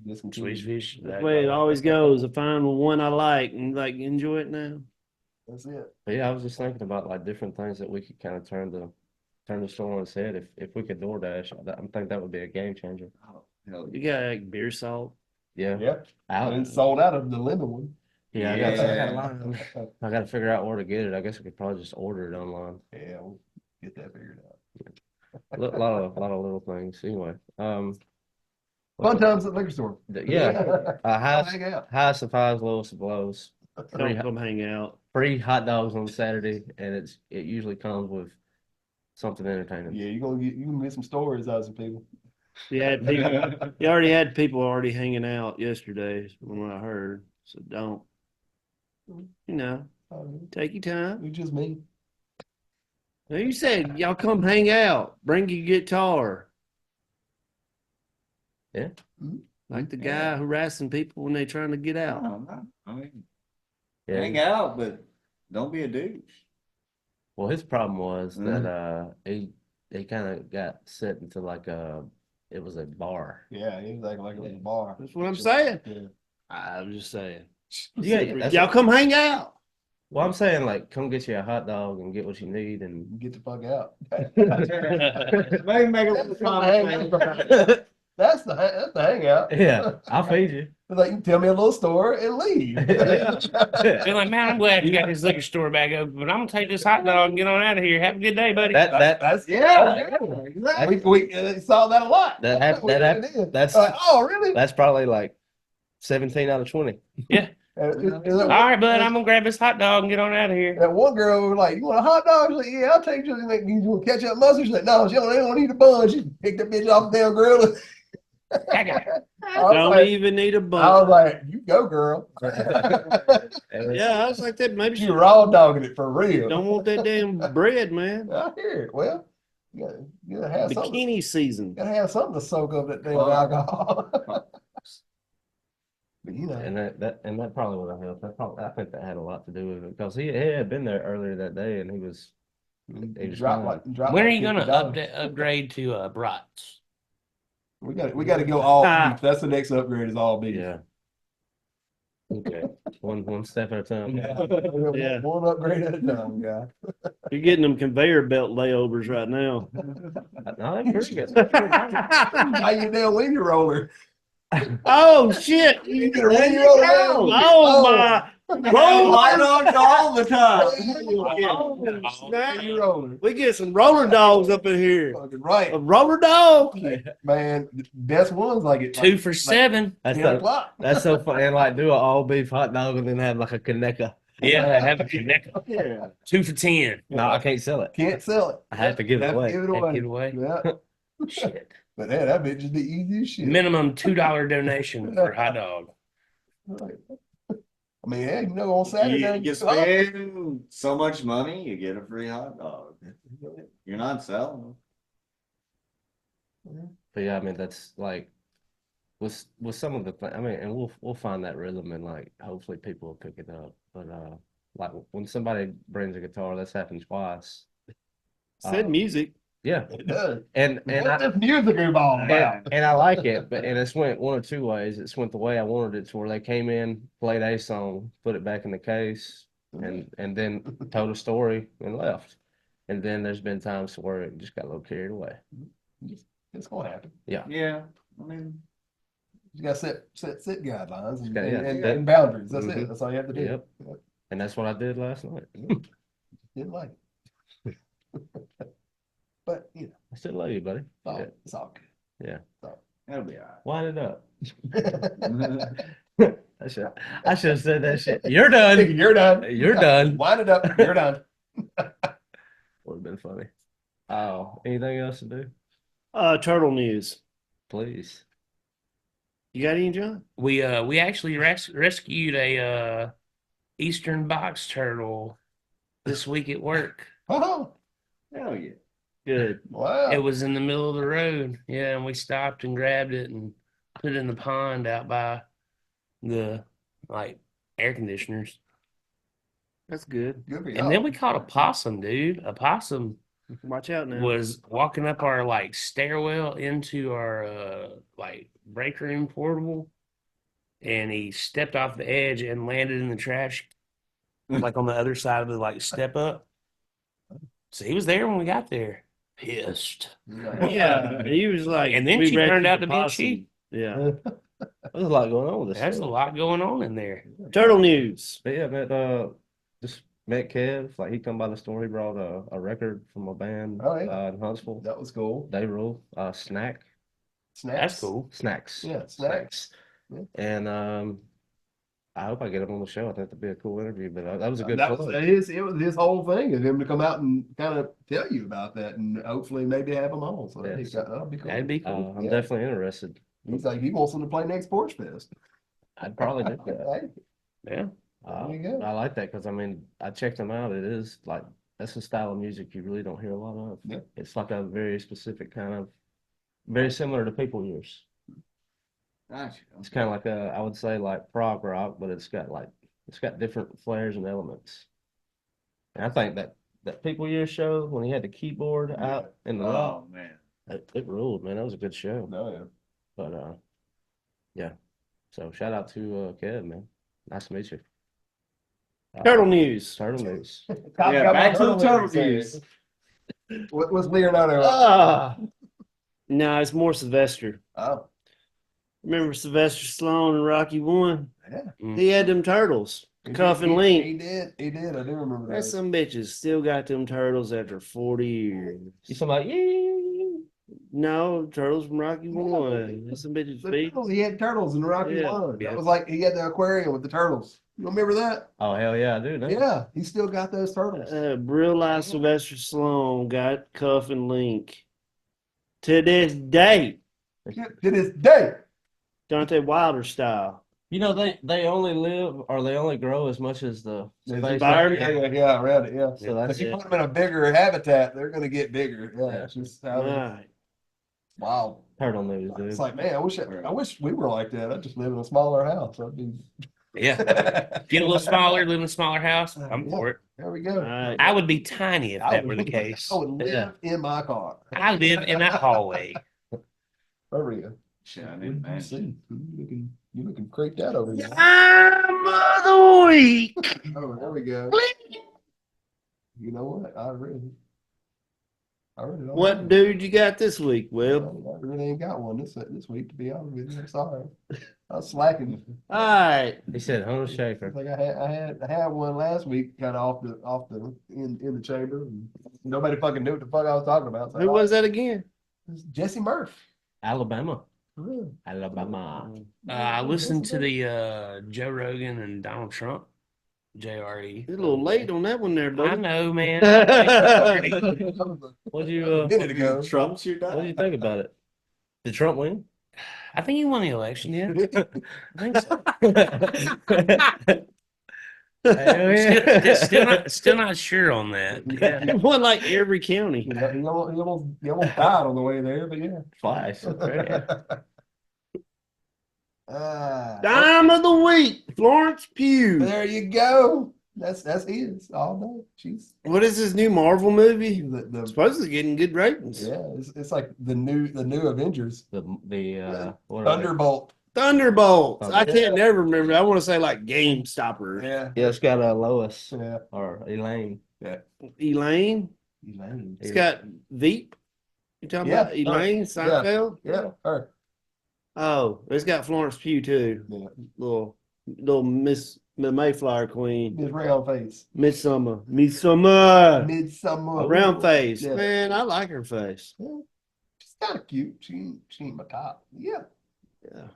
get some Swedish fish. That's the way it always goes. I find one I like and like enjoy it now. That's it. But yeah, I was just thinking about like different things that we could kind of turn the store on its head. If we could DoorDash, I think that would be a game changer. You got like beer salt. Yeah. Yeah. Out. And sold out of the lemon one. Yeah, Yeah. I got to figure out where to get it. I guess we could probably just order it online. Yeah, we'll get that figured out. A lot of little things. Anyway, Fun times at the liquor store. yeah. Hang out. Highest of highs, lowest of lows. Don't come hang out. Free hot dogs on Saturday, and it usually comes with something entertaining. Yeah, you can get some stories out of some people. You had people. You already had people already hanging out yesterday when I heard. So don't. Take your time. You just me. Now you said y'all come hang out. Bring your guitar. Yeah. Like the guy harassing people when they trying to get out. I mean, Yeah. hang out, but don't be a douche. Well, his problem was that he kind of got set into like it was a bar. Yeah, he was acting like it was a bar. That's what I'm saying. Yeah. I'm just saying. Yeah, Y'all come hang out. Well, I'm saying like come get you a hot dog and get what you need and Get the fuck out. Maybe make a little conversation. That's the hangout. yeah, I'll feed you. It's like you tell me a little story and leave. They're like, man, I'm glad you got this liquor store back open, but I'm gonna take this hot dog and get on out of here. Have a good day, buddy. That's Exactly. we saw that a lot. That's oh really? that's probably like 17 out of 20. Yeah. All right, bud, I'm gonna grab this hot dog and get on out of here. That one girl was like, "You want a hot dog?" She's like, "Yeah, I'll take you." Like, "You want ketchup mustard?" She's like, "No, she don't eat a bun." She picked that bitch off the damn grill. I got it. Don't even need a I bun. was like, "You go, girl." Yeah, I was like that. Maybe She she raw dogging it for real. don't want that damn bread, man. I hear it. Well, you gotta have something. Bikini season. Gotta have something to soak up that damn alcohol. But And that probably would have helped. I think that had a lot to do with it because he had been there earlier that day and he was dropped When are you gonna $50. upgrade to brats? We got to go all beef. That's the next upgrade is all beef. yeah. Okay, one step at a time. Yeah. One upgrade at a time, guy. You're getting them conveyor belt layovers right now. No, that's pretty good. How you down when you roller? Oh shit! You get a weenie roller down. Oh my! hot dogs all the time. Oh, snap. You rolling. We get some roller dogs up in here. Fucking right. A roller dog. Man, the best ones like it. 2 for $7. That's 10 so, o'clock. that's so funny. And like do an all beef hot dog and then have like a Kaneka. Yeah, have a connect. Yeah. 2 for 10. No, I can't sell it. Can't sell it. I have to give it Have to away. Give it Have to away. give it away. Yeah. Shit. But hey, that bitch is the easiest shit. Minimum $2 donation for hot dog. Right. I mean, hey, you know, on Saturday, You spend so much money, you get a free hot dog. You're not selling them. But yeah, I mean that's like with some of the I mean, and we'll find that rhythm and like hopefully people will pick it up. But like when somebody brings a guitar, that's happened twice. Said music. Yeah, It does. and What I this music is all about. and I like it, but and it's went one of two ways. It's went the way I wanted it to, where they came in, played a song, put it back in the case, and then told a story and left. And then there's been times where it just got a little carried away. It's gonna happen. Yeah, I mean, You got set guidelines and, Yeah, and boundaries. That's Mhm. it. That's all you have to do. Yep. And that's what I did last night. Didn't like it. But you know, I still love you, buddy. Yeah. it's all Yeah. it'll be all Wind it up. good. I should have said that shit. You're done. You're done. You're done. Wind it up. You're done. Would have been funny. Oh, anything else to do? Turtle news. Please. You got any, John? We actually rescued a eastern box turtle this week at work. Oh, hell yeah. Good. wow. It was in the middle of the road. Yeah, and we stopped and grabbed it and put it in the pond out by the like air conditioners. That's good. Good for And y'all. then we caught a possum, dude. A possum Watch out now. was walking up our like stairwell into our like break room portable, and he stepped off the edge and landed in the trash, like on the other side of the like step up. So he was there when we got there, pissed. Yeah, he was like, And then we she rescued turned out the to be a possum. sheep. Yeah. There's a lot going on with this. There's a stuff. lot going on in there. Turtle news. But yeah, just met Kev. Like he come by the store. He brought a record from a band Oh, yeah. in Huntsville. That was cool. They rule snack Snacks. That's cool. snacks. Yeah, snacks. Yeah. And I hope I get him on the show. I think that'd be a cool interview. But that was a good That was plug. it was his whole thing of him to come out and kind of tell you about that and hopefully maybe have him on. So Yes. that'll be cool. That'd be cool. I'm Yeah. definitely interested. He's like, he wants them to play next Porch Fest. I'd probably do that. Hey, Yeah. there you go. I like that because I mean I checked them out. It is like that's a style of music you really don't hear a lot of. Yeah. It's like a very specific kind of, very similar to People Years. Gotcha. It's kind of like I would say like prog rock, but it's got different flares and elements. And I think that People Years show when he had the keyboard out in the Oh man. it ruled, man. That was a good show. No, yeah. But yeah. So shout out to Kev, man. Nice to meet you. Turtle news. Turtle news. Top Yeah, got back my to the turtle news. news. What was Leonardo? No, it's more Sylvester. Oh, Remember Sylvester Stallone and Rocky One? yeah. He had them turtles. Cuff and Link. He did. I do remember That that. some bitches still got them turtles after 40 years. You talking about yeah. No, turtles from Rocky One. That's some bitches' The feet. turtles, he had turtles in the Rocky Yeah. One. Yeah. That was like he had the aquarium with the turtles. You remember that? Oh hell yeah, I do. Now. Yeah, he still got those turtles. Real life Sylvester Stallone got Cuff and Link. To this day, To this day. Dante Wilder style. You know they only live or they only grow as much as the space. environment. Yeah, around it. Yeah. So that's If you it. put them in a bigger habitat, they're gonna get bigger. Yeah, it's just how Right. wow. turtle news, dude. It's like, man, I wish we were like that. I'd just live in a smaller house. I'd be. Yeah. Get a little smaller, live in a smaller house. I'm for it. There we go. Right. I would be tiny if that were the case. I would live Yeah. in my car. I live in that hallway. There we go. Shit, I What didn't did you mention. see? You looking creeped out over here. I'm of the week. Oh, there we go. You know what? I agree. I really don't What know. dude you got this week, Webb? I really ain't got one this week, to be honest with you. I'm sorry. I was slacking. All right. He said Hunter Schaefer. Like I had one last week, kind of off the in the chamber. And nobody fucking knew what the fuck I was talking about. So Who was that again? It's Jesse Murph. Alabama. Really? Alabama. I listened to the Joe Rogan and Donald Trump, JRE. You're a little late on that one there, I buddy. know, man. What'd you Minute ago. Trump's your what do you guy. think about it? Did Trump win? I think he won the election. Yeah, I think so. Hell yeah. Still not sure on that. Yeah. He won like every county. He almost died on the way there, but yeah. Twice. Dime of the week, Florence Pugh. There you go. That's his all day. She's What is this new Marvel movie? the Supposedly getting good ratings. yeah. It's like the new Avengers. The what are they? Thunderbolt. Thunderbolts. I Yeah. can't never remember. I want to say like Game Stopper. Yeah. Yeah, it's got Lois Yeah. or Elaine. Elaine. Elaine. It's got Veep. You talking Yeah. about Elaine Seinfeld? Yeah. Her. Oh, it's got Florence Pugh too. Yeah. Little Miss Mayflower Queen. His round face. Midsummer. Midsummer. Round face. Yeah. Man, I like her face. Yeah. She's kind of cute. She ain't my top. Yeah. Yeah.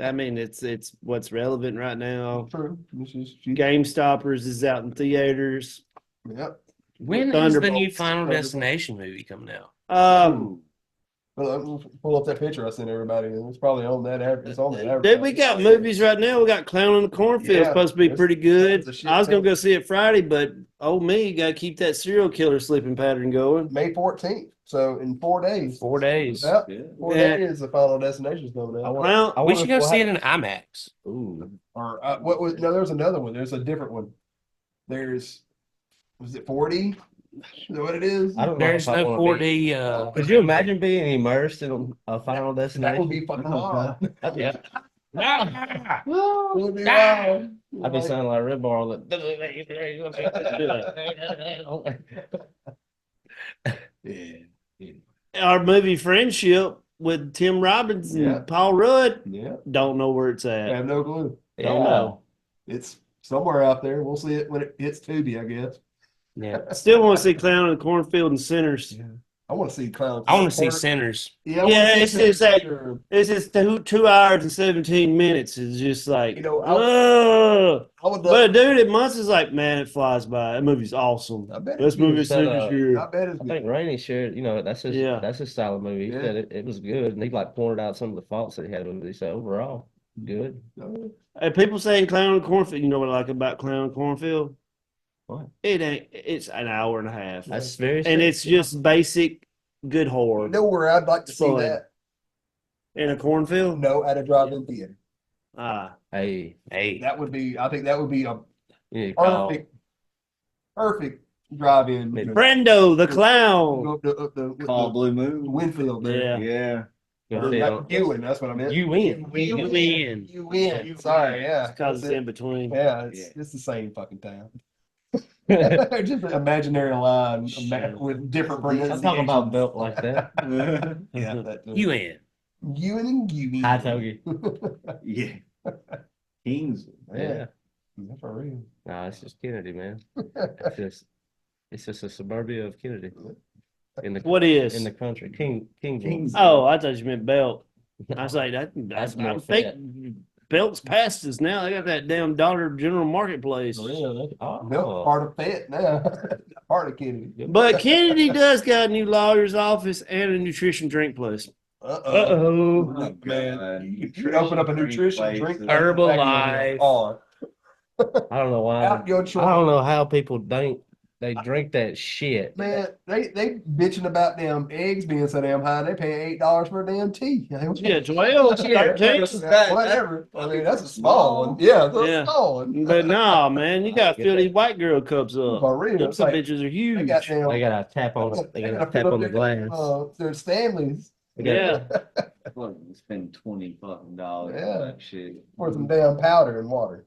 I mean, it's what's relevant right now. True. She, Game Stoppers is out in theaters. Yep. When is the new Thunderbolts. Final Destination movie coming out? Well, I'll pull up that picture I sent everybody. It's probably on that. It's on that. Dude, we got movies right now. We got Clown in the Cornfield. Yeah, Supposed to be there's pretty good. tons of shit I was gonna coming. go see it Friday, but oh me, got to keep that serial killer sleeping pattern going. May 14th. So in 4 days. 4 days. Yep. Yeah. 4 Yeah. days. The Final Destination's coming out. Clown. I We wonder should go if see we'll it in IMAX. Ooh. Or what was? No, there's another one. There's a different one. Was it 40? Is that what it is? I don't know There's if I no wanna be- 4D. Could you imagine being immersed in a Final That Destination? would be fucking wild. Yeah. That would be wild. I'd be sounding like Red Bar. Our movie Friendship with Tim Robbins and Yeah. Paul Rudd. Yeah. Don't know where it's I at. have no clue. Don't know. It's somewhere out there. We'll see it when it hits Tubi, I guess. Yeah. Still want to see Clown in the Cornfield and Sinners. I want to see Clown. I want to see Sinners. Yeah, I wanna Yeah, see it's just that- Sinners. It's just 2 hours and 17 minutes. It's just like, You know, ugh. I would But love. dude, at months is like, man, it flies by. That movie's awesome. I bet Best it's movie good. I've seen this year. I bet it's I good. think Rainey shared, that's his Yeah. that's his style of movie. He Yeah. said it was good, and he like pointed out some of the faults that he had with it. He said overall, good. Hey, people saying Clown in the Cornfield. You know what I like about Clown in the Cornfield? What? It ain't. It's an hour and a half, That's very and simple. it's just basic good horror You know where I'd like to see Fun. that? in a cornfield. No, at a drive-in theater. Ah, Hey, That would be. I think that would be a you need to call. perfect drive-in. Maybe. Brendo the Clown. Go up Call the Blue Moon. Winfield there. Yeah. Yeah. Go see it on- Ewan, that's what I meant. You win. You win. You win. Sorry, yeah. Because That's it's it. in between. Yeah, it's the same fucking town. Just an imaginary line with different I'm pronunciations. talking about built like that. Yeah, that too. You win. Ewan and Ewan. High togi. Yeah. Kings. Yeah. That's for real. Nah, it's just Kennedy, man. It's just a suburbia of Kennedy in the What is? in the country. Kings. Kings. Oh, I thought you meant belt. I was like, That's I more think belt's past us now. They got that damn Dollar General Marketplace. Really? Milk part of Fed now. Part of Kennedy. But Kennedy does got a new lawyer's office and a nutrition drink place. Uh-oh. Oh, Man, God. you open up a nutrition drink. places. Herbalife. On. I don't know why. Out your I choice. don't know how people think they drink that shit. Man, they bitching about damn eggs being so damn high. They pay $8 for a damn tea. Yeah, 12, 13. Whatever. I mean, that's a small one. Yeah, that's Yeah. a small one. But nah, man, you got to fill these white girl cups up. For real, Them it's some like bitches are they huge. got damn. They got to tap on. They got to gotta tap fill on the up glass. their Stanleys They gotta- Yeah. Fucking spend $20 fucking dollars Yeah. on that shit. for some damn powder and water.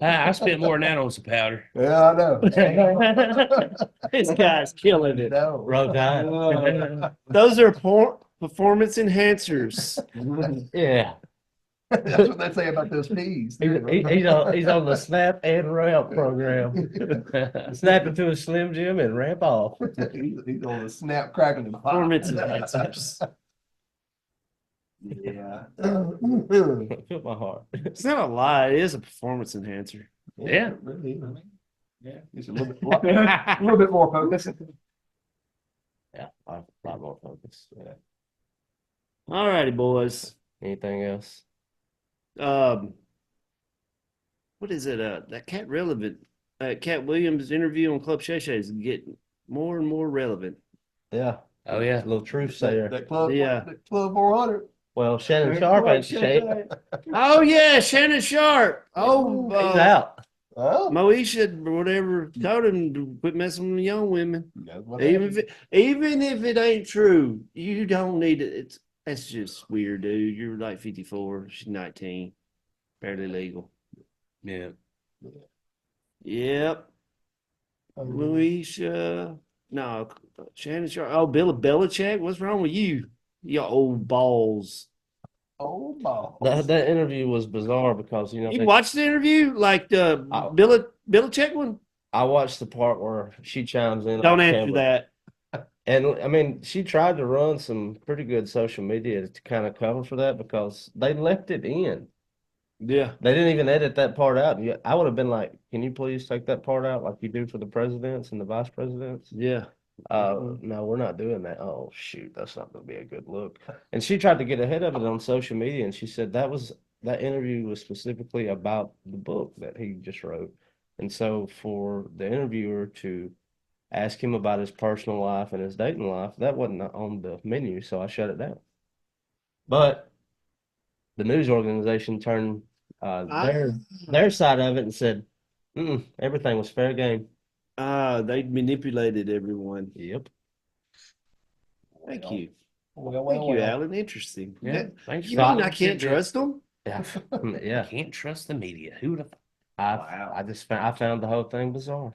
I spent more than that on some powder. Yeah, I know. This guy's killing it. No. Roll Tide. Those are performance enhancers. Yeah. That's what they say about those peas. He's on the snap and ramp program. Snap into a Slim Jim and ramp off. He's on the snap, crackle, and pop. Performance enhancers. Yeah. Feel my heart. It's not a lie. It is a performance enhancer. Yeah. Really. Yeah. He's a little bit more focused. Yeah, a lot more focus. Yeah. All righty, boys. Anything else? What is it? That Cat relevant. Cat Williams interview on Club Shay Shay is getting more and more relevant. Yeah. Oh yeah. A little truth sayer. That club, Yeah. that club 400. Well, Shannon Sharp ain't shape. Oh yeah, Shannon Sharp. Oh, He's out. Oh, Moesha or whatever told him to quit messing with young women. that's what Even if it ain't true, you don't need it. That's just weird, dude. You're like 54. She's 19. Barely legal. Yeah. Yep. happened. Moesha. No, Shannon Sharp. Oh, Bill Belichick. What's wrong with you? You old balls. Oh, balls. That interview was bizarre because You watched the interview? Like the Oh. Belichick one? I watched the part where she chimes in. Don't on answer camera. that. And I mean, she tried to run some pretty good social media to kind of cover for that because they left it in. Yeah. They didn't even edit that part out. I would have been like, "Can you please take that part out like you do for the presidents and the vice presidents?" Yeah. No, we're not doing that. Oh shoot, that's not going to be a good look. And she tried to get ahead of it on social media, and she said that interview was specifically about the book that he just wrote. And so for the interviewer to ask him about his personal life and his dating life, that wasn't on the menu, so I shut it down. But the news organization turned their side of it and said, everything was fair game. They manipulated everyone. Yep. Thank you. Well, Thank you, Alan. Interesting. Yeah. Thanks. You mean I can't trust them? Yeah. Yeah. Can't trust the media. Who would have? I found the whole thing bizarre.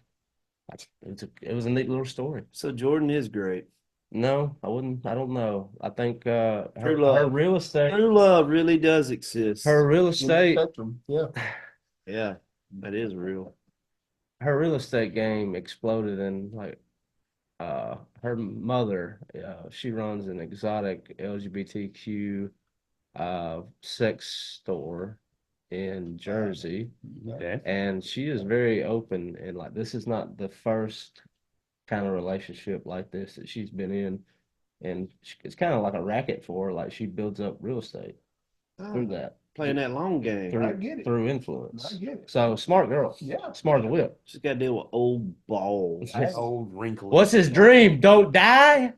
It was a neat little story. So Jordan is great. No, I wouldn't. I don't know. I think True her love. real estate, True love really does exist. her real estate, Yeah. Yeah, that is real. her real estate game exploded, and like her mother, she runs an exotic LGBTQ sex store in Jersey, Okay. and she is very open, and like this is not the first kind of relationship like this that she's been in, and it's kind of like a racket for her. Like she builds up real estate through that, Playing that long game. I get it. through influence. I get it. So smart girl, Yeah. smart as a whip. She's got to deal with old balls. Yes. Old wrinkly. What's his dream? Don't die.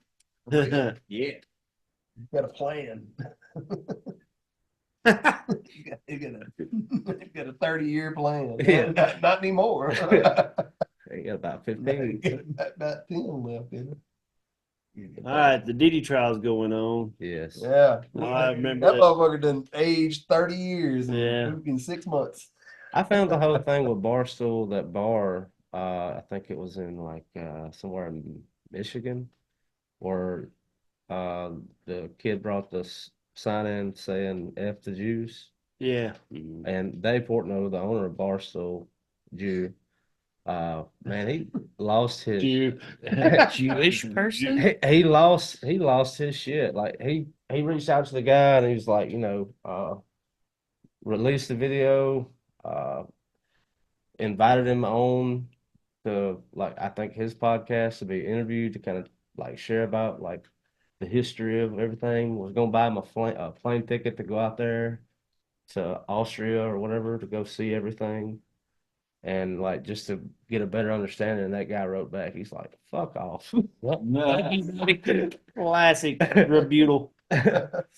Yeah. You got a plan. You got a 30-year plan. Yeah. Not anymore. He got about 15. About 10 left in it. All right, the Diddy trial's going on. Yes. Yeah. I remember That motherfucker done aged 30 years Yeah. in 6 months. I found the whole thing with Barstool, that bar, I think it was in like somewhere in Michigan, where the kid brought this sign in saying F the Jews. Yeah. And Dave Portnoy, the owner of Barstool, Jew, man, he lost his Jewish person? he lost his shit. Like he reached out to the guy and he was like, release the video, invited him on to like I think his podcast to be interviewed to kind of like share about like the history of everything. Was gonna buy him a plane ticket to go out there to Austria or whatever to go see everything. And like just to get a better understanding, and that guy wrote back, he's like, fuck off. Classic rebuttal.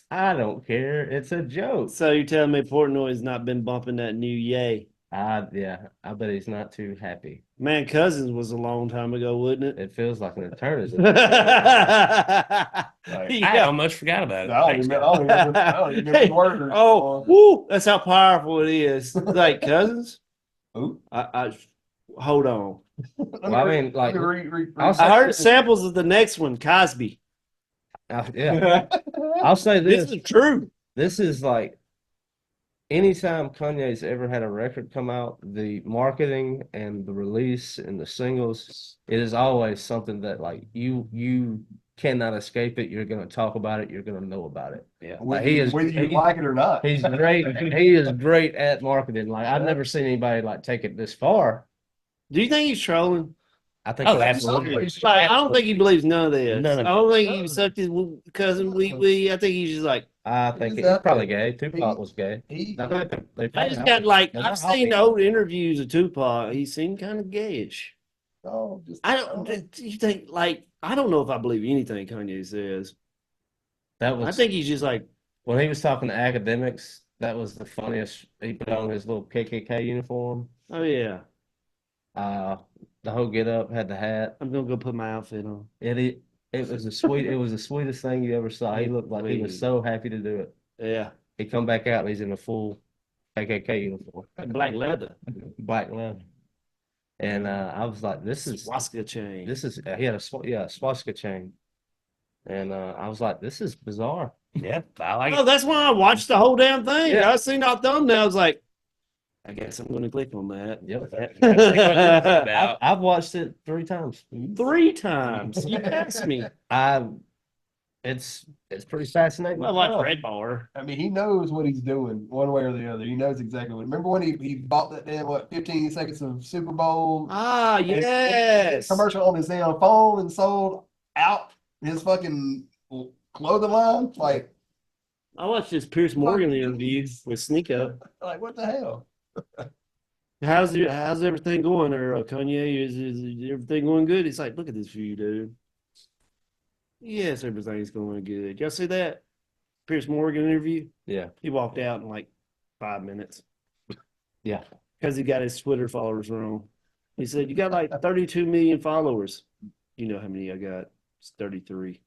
I don't care. It's a joke. So you're telling me Portnoy has not been bumping that new yay? Yeah, I bet he's not too happy. Man, Cousins was a long time ago, wouldn't It feels like an eternity. it? I almost forgot about it. I don't even remember the word. Oh, woo, that's how powerful it is. Like Cousins? Ooh. I hold on. Well, I mean, like, I'll say I heard this. samples of the next one, Cosby. Yeah, I'll say This this. is true. This is like anytime Kanye's ever had a record come out, the marketing and the release and the singles, it is always something that like you cannot escape it. You're gonna talk about it. You're gonna know about it. Yeah. Like, he is whether you like it or not. he's great. He is great at marketing. Like, I've never seen anybody like take it this far. Do you think he's trolling? I think Oh, it's absolutely. Like, I don't think he believes none of this. None of I don't think he sucked his cousin wee. I think he's just like, I think He's he's out probably there. gay. Tupac was gay. He, I think they I found just out. got like, They're I've not seen happy. old interviews of Tupac. He seemed kind of gayish. oh, just, I don't. You think like I don't know if I believe anything Kanye says. That I was think he's just like, when he was talking to academics. That was the funniest. He put on his little KKK uniform. oh yeah, The whole get up, had the hat. I'm gonna go put my outfit on. It was it was the sweetest thing you ever saw. He looked like he was so happy to do it. Yeah, He come back out and he's in a full KKK uniform, black leather, black leather. And I was like, swastika chain. he had a swastika chain. And I was like, this is bizarre. Yeah, I like Oh, it. that's why I watched the whole damn thing. Yeah. I seen our thumbnail. I was like, I guess I'm gonna click on that. Yep. I've watched it 3 times. 3 times. You asked me. It's pretty fascinating. I like Red Bar. I mean, he knows what he's doing one way or the other. He knows exactly what. Remember when he bought that damn 15 seconds of Super Bowl Ah, yes. commercial on his damn phone and sold out his fucking clothing line? Like I watched this Pierce Morgan interview with Sneak Up. what the hell? How's everything going there, Kanye? Is everything going good? He's like, look at this view, dude. Yes, everything's going good. Y'all see that Pierce Morgan interview? Yeah. He walked out in like 5 minutes. Yeah. Because he got his Twitter followers wrong. He said, you got like 32 million followers. You know how many I got? It's 33.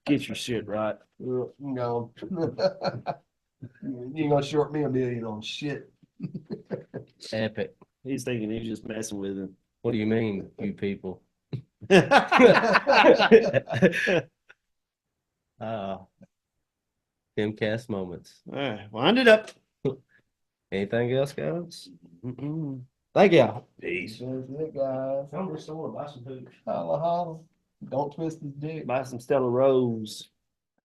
Get your shit right. No. You ain't gonna short me $1 million on shit. Epic. He's thinking he's just messing with him. What do you mean, you people? Timcast moments. All right, wind it up. Anything else, guys? Mm-mm. Thank y'all. Peace. That's it, guys. Come to the store, buy some hooch. Holla, holla. Don't twist his dick. Buy some Stella Rose.